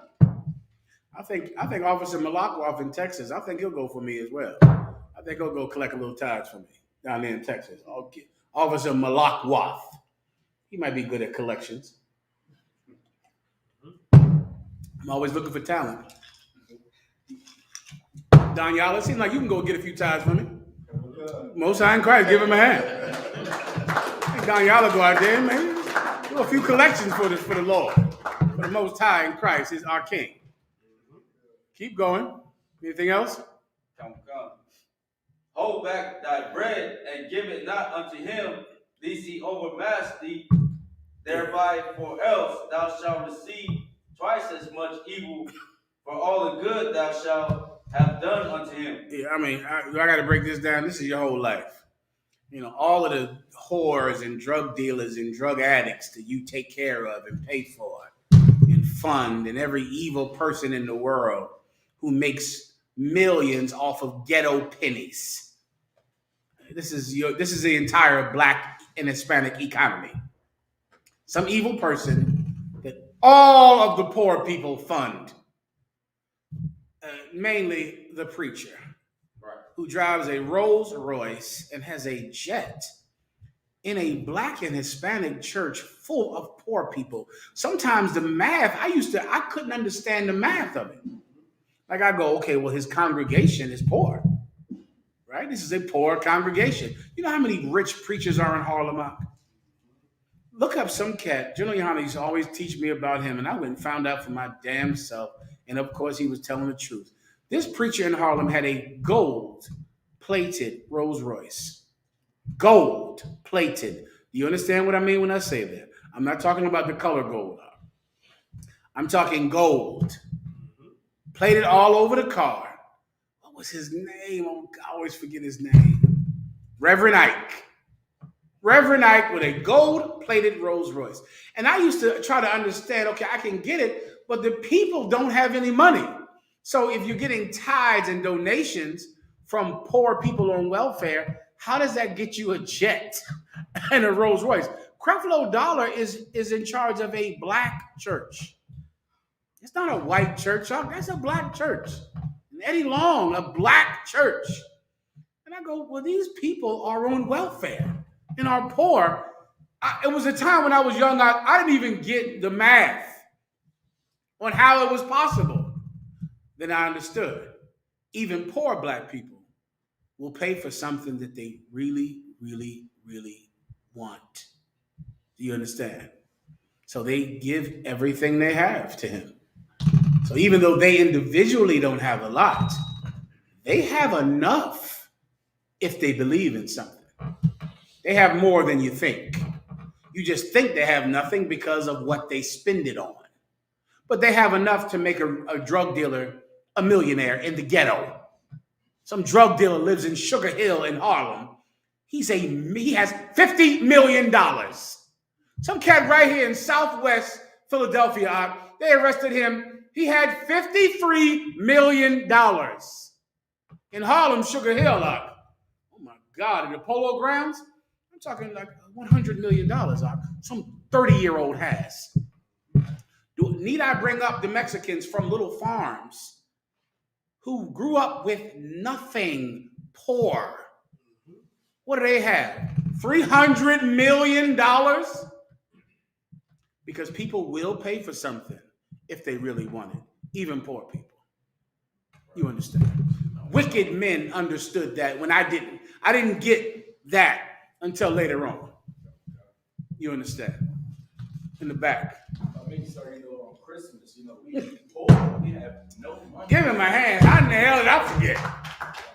I think Officer Malakoff in Texas, I think he'll go for me as well. I think he'll go collect a little tithes for me down there in Texas. Officer Malakoff. He might be good at collections. I'm always looking for talent. Don Yalla, it seems like you can go get a few tithes for me. Most High in Christ, give him a hand. Don, y'all go out there, man. Do a few collections for the Lord, for the Most High in Christ is our King. Keep going. Anything else? Come. Hold back thy bread and give it not unto him, lest he overmatch thee thereby, for else thou shalt receive twice as much evil for all the good thou shalt have done unto him. Yeah, I mean, I got to break this down. This is your whole life. You know, all of the whores and drug dealers and drug addicts that you take care of and pay for and fund, and every evil person in the world who makes millions off of ghetto pennies. This is the entire Black and Hispanic economy. Some evil person that all of the poor people fund, mainly the preacher, who drives a Rolls Royce and has a jet in a Black and Hispanic church full of poor people. Sometimes the math, I couldn't understand the math of it. Like I go, okay, well, his congregation is poor, right? This is a poor congregation. You know how many rich preachers are in Harlem? Look up some cat. General Yohana used to always teach me about him, and I went and found out for my damn self. And of course, he was telling the truth. This preacher in Harlem had a gold-plated Rolls Royce. Gold-plated. Do you understand what I mean when I say that? I'm not talking about the color gold. I'm talking gold. Plated all over the car. What was his name? Oh, I always forget his name. Reverend Ike. Reverend Ike with a gold-plated Rolls Royce. And I used to try to understand, okay, I can get it, but the people don't have any money. So if you're getting tithes and donations from poor people on welfare, how does that get you a jet and a Rolls Royce? Creflo Dollar is in charge of a Black church. It's not a white church, that's a Black church. And Eddie Long, a Black church. And I go, well, these people are on welfare and are poor. It was a time when I was young, I didn't even get the math on how it was possible. Then I understood. Even poor Black people will pay for something that they really, really, really want. Do you understand? So they give everything they have to him. So even though they individually don't have a lot, they have enough if they believe in something. They have more than you think. You just think they have nothing because of what they spend it on. But they have enough to make a drug dealer a millionaire in the ghetto. Some drug dealer lives in Sugar Hill in Harlem. He has $50 million. Some cat right here in Southwest Philadelphia, they arrested him. He had $53 million in Harlem, Sugar Hill. Oh my God, in the Polo Grounds, I'm talking like $100 million. Some 30-year-old has. Need I bring up the Mexicans from little farms who grew up with nothing, poor? What do they have? $300 million? Because people will pay for something if they really want it, even poor people. You understand? Wicked men understood that when I didn't. I didn't get that until later on. You understand? In the back. On Christmas, we poor, we have no money. Give him a hand. How in the hell did I forget?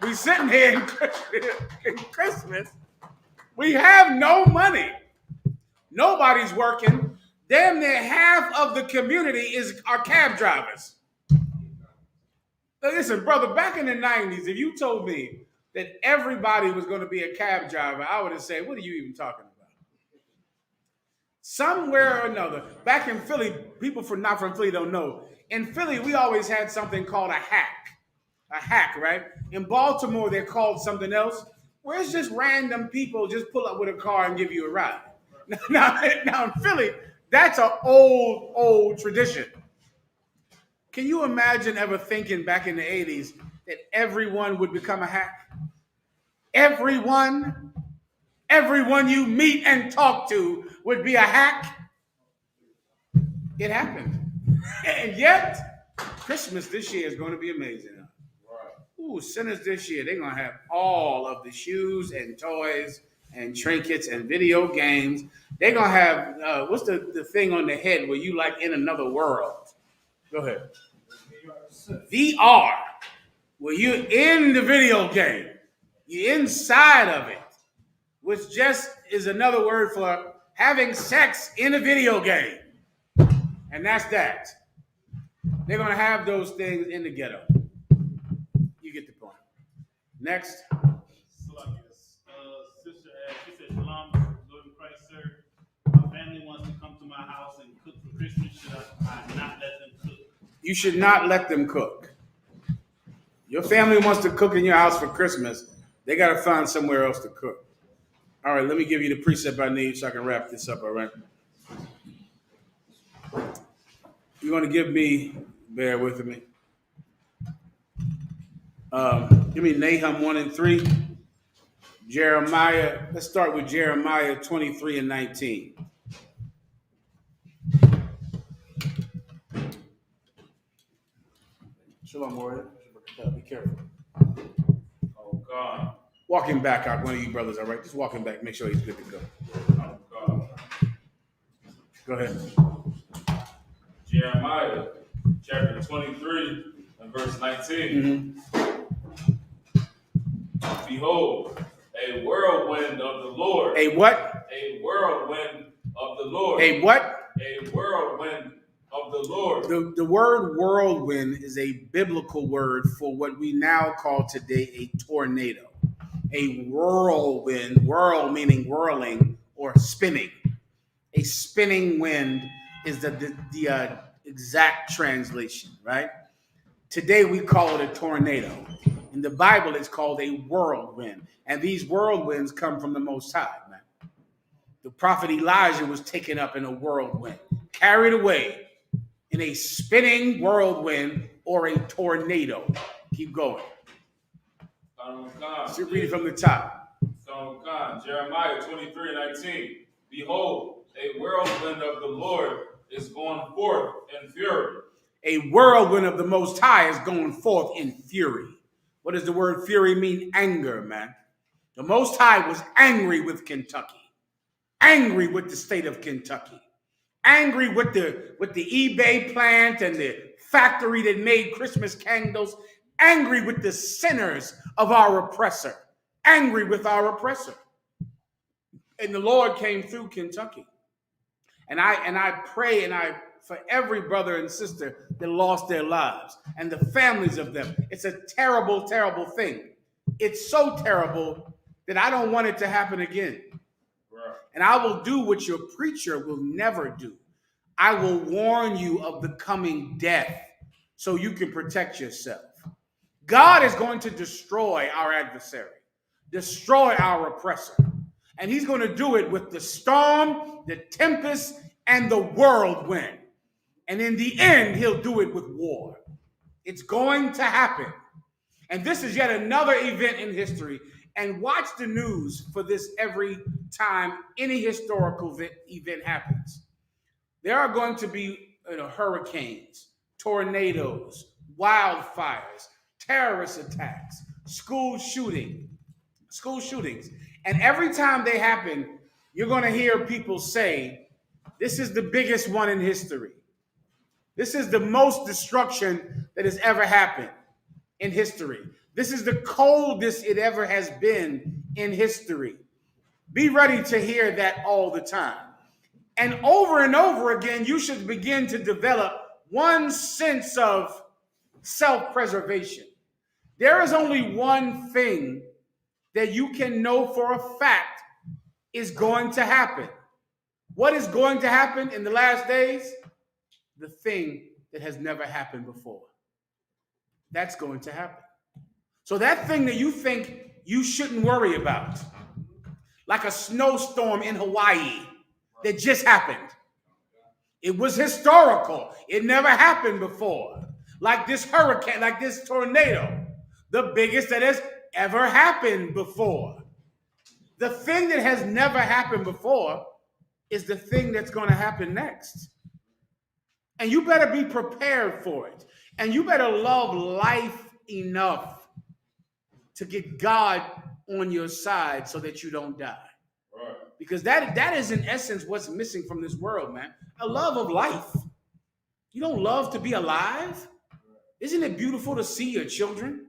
We sitting here in Christmas. We have no money. Nobody's working. Damn near half of the community are cab drivers. Listen, brother, back in the 90s, if you told me that everybody was going to be a cab driver, I would have said, what are you even talking about? Somewhere or another, back in Philly, people not from Philly don't know. In Philly, we always had something called a hack. A hack, right? In Baltimore, they're called something else, where it's just random people just pull up with a car and give you a ride. Now in Philly, that's an old tradition. Can you imagine ever thinking back in the 80s that everyone would become a hack? Everyone you meet and talk to would be a hack. It happened. And yet, Christmas this year is going to be amazing. Ooh, sinners this year, they're going to have all of the shoes and toys and trinkets and video games. They're going to have, what's the thing on the head where you like in another world? Go ahead. VR, where you're in the video game. You're inside of it, which just is another word for having sex in a video game. And that's that. They're going to have those things in the ghetto. You get the point. Next. So I guess, sister asked, she said, Shalom, Lord in Christ, sir. My family wants to come to my house and cook for Christmas. Should I not let them cook? You should not let them cook. Your family wants to cook in your house for Christmas. They got to find somewhere else to cook. All right, let me give you the precept I need so I can wrap this up, all right? You're going to give me, bear with me. Give me Nahum 1 and 3. Jeremiah, let's start with Jeremiah 23 and 19. Shalom, warrior. Be careful. Oh, God. Walk him back out, one of you brothers, all right? Just walk him back. Make sure he's good to go. Oh, God. Go ahead. Jeremiah chapter 23 and verse 19. Behold, a whirlwind of the Lord. A what? A whirlwind of the Lord. A what? A whirlwind of the Lord. The word whirlwind is a biblical word for what we now call today a tornado. A whirlwind, whirl meaning whirling or spinning. A spinning wind is the exact translation, right? Today we call it a tornado. In the Bible, it's called a whirlwind. And these whirlwinds come from the Most High, man. The prophet Elijah was taken up in a whirlwind, carried away in a spinning whirlwind or a tornado. Keep going. So read it from the top. Jeremiah 23 and 19. Behold, a whirlwind of the Lord is going forth in fury. A whirlwind of the Most High is going forth in fury. What does the word fury mean? Anger, man. The Most High was angry with Kentucky, angry with the state of Kentucky, angry with the eBay plant and the factory that made Christmas candles, angry with the sinners of our oppressor, angry with our oppressor. And the Lord came through Kentucky. And I pray for every brother and sister that lost their lives and the families of them. It's a terrible, terrible thing. It's so terrible that I don't want it to happen again. Right. And I will do what your preacher will never do. I will warn you of the coming death so you can protect yourself. God is going to destroy our adversary, destroy our oppressor. And he's going to do it with the storm, the tempest, and the whirlwind. And in the end, he'll do it with war. It's going to happen. And this is yet another event in history. And watch the news for this every time any historical event happens. There are going to be hurricanes, tornadoes, wildfires, terrorist attacks, school shootings. And every time they happen, you're going to hear people say, this is the biggest one in history. This is the most destruction that has ever happened in history. This is the coldest it ever has been in history. Be ready to hear that all the time. And over again, you should begin to develop one sense of self-preservation. There is only one thing that you can know for a fact is going to happen. What is going to happen in the last days? The thing that has never happened before. That's going to happen. So that thing that you think you shouldn't worry about, like a snowstorm in Hawaii that just happened. It was historical. It never happened before. Like this hurricane, like this tornado, the biggest that has ever happened before. The thing that has never happened before is the thing that's going to happen next. And you better be prepared for it. And you better love life enough to get God on your side so that you don't die. Because that is in essence what's missing from this world, man. A love of life. You don't love to be alive? Isn't it beautiful to see your children?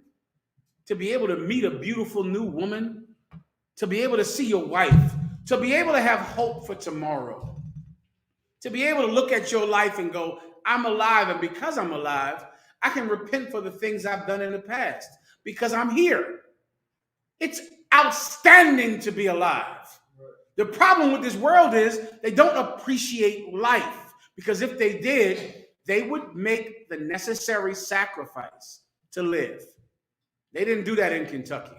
To be able to meet a beautiful new woman? To be able to see your wife? To be able to have hope for tomorrow? To be able to look at your life and go, I'm alive, and because I'm alive, I can repent for the things I've done in the past because I'm here. It's outstanding to be alive. The problem with this world is they don't appreciate life, because if they did, they would make the necessary sacrifice to live. They didn't do that in Kentucky.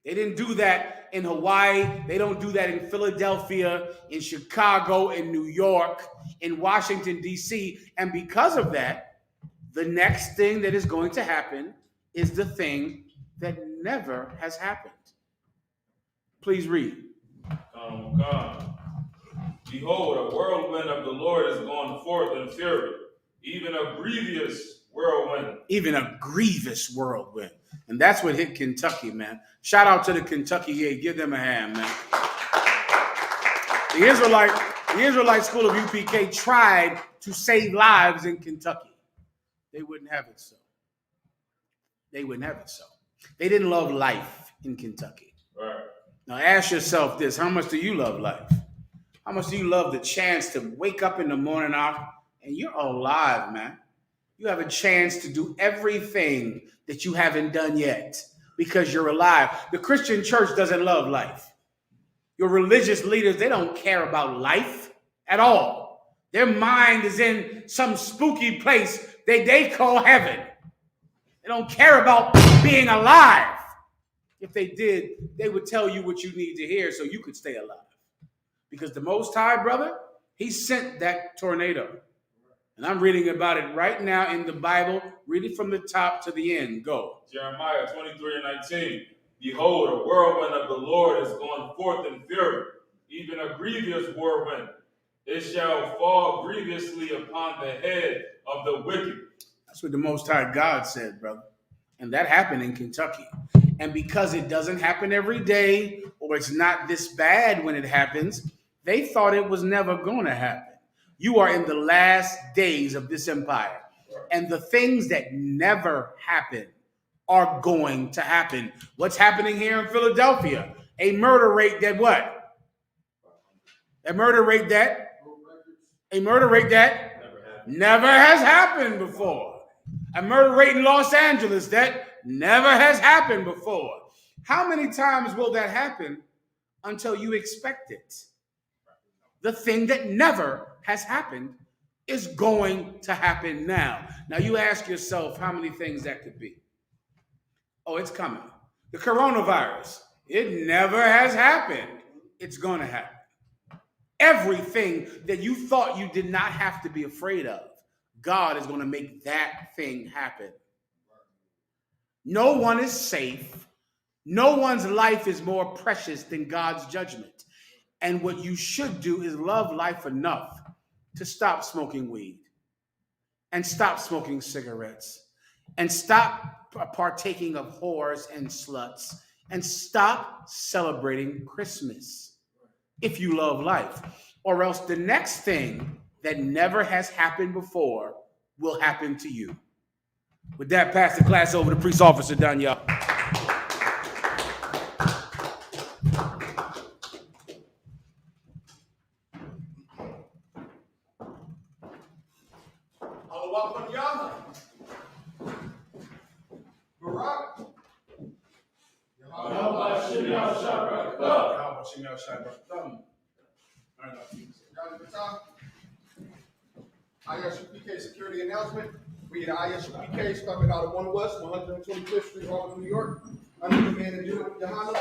They didn't do that in Hawaii. They don't do that in Philadelphia, in Chicago, in New York, in Washington, D.C. And because of that, the next thing that is going to happen is the thing that never has happened. Please read. Come. Behold, a whirlwind of the Lord is going forth in fury, even a grievous whirlwind. Even a grievous whirlwind. And that's what hit Kentucky, man. Shout out to the Kentucky A. Give them a hand, man. The Israelite school of UPK tried to save lives in Kentucky. They wouldn't have it so. They wouldn't have it so. They didn't love life in Kentucky. Right. Now ask yourself this: how much do you love life? How much do you love the chance to wake up in the morning and you're alive, man? You have a chance to do everything that you haven't done yet because you're alive. The Christian church doesn't love life. Your religious leaders, they don't care about life at all. Their mind is in some spooky place they call heaven. They don't care about being alive. If they did, they would tell you what you need to hear so you could stay alive. Because the Most High, brother, he sent that tornado. And I'm reading about it right now in the Bible. Read it from the top to the end. Go. Jeremiah 23:19. Behold, a whirlwind of the Lord is going forth in fury, even a grievous whirlwind. It shall fall grievously upon the head of the wicked. That's what the Most High God said, brother. And that happened in Kentucky. And because it doesn't happen every day, or it's not this bad when it happens, they thought it was never going to happen. You are in the last days of this empire. And the things that never happen are going to happen. What's happening here in Philadelphia? A murder rate that what? A murder rate that never has happened before. A murder rate in Los Angeles that never has happened before. How many times will that happen until you expect it? The thing that never has happened is going to happen now. Now you ask yourself how many things that could be. Oh, it's coming. The coronavirus, it never has happened. It's going to happen. Everything that you thought you did not have to be afraid of, God is going to make that thing happen. No one is safe. No one's life is more precious than God's judgment. And what you should do is love life enough to stop smoking weed and stop smoking cigarettes and stop partaking of whores and sluts and stop celebrating Christmas if you love life. Or else the next thing that never has happened before will happen to you. With that, pass the class over to Priest Officer Daniel. ISUPK security announcement. We at ISUPK stopping out of 1 West, 125th Street, Harlem, New York. I'm the man and dude, Johanna.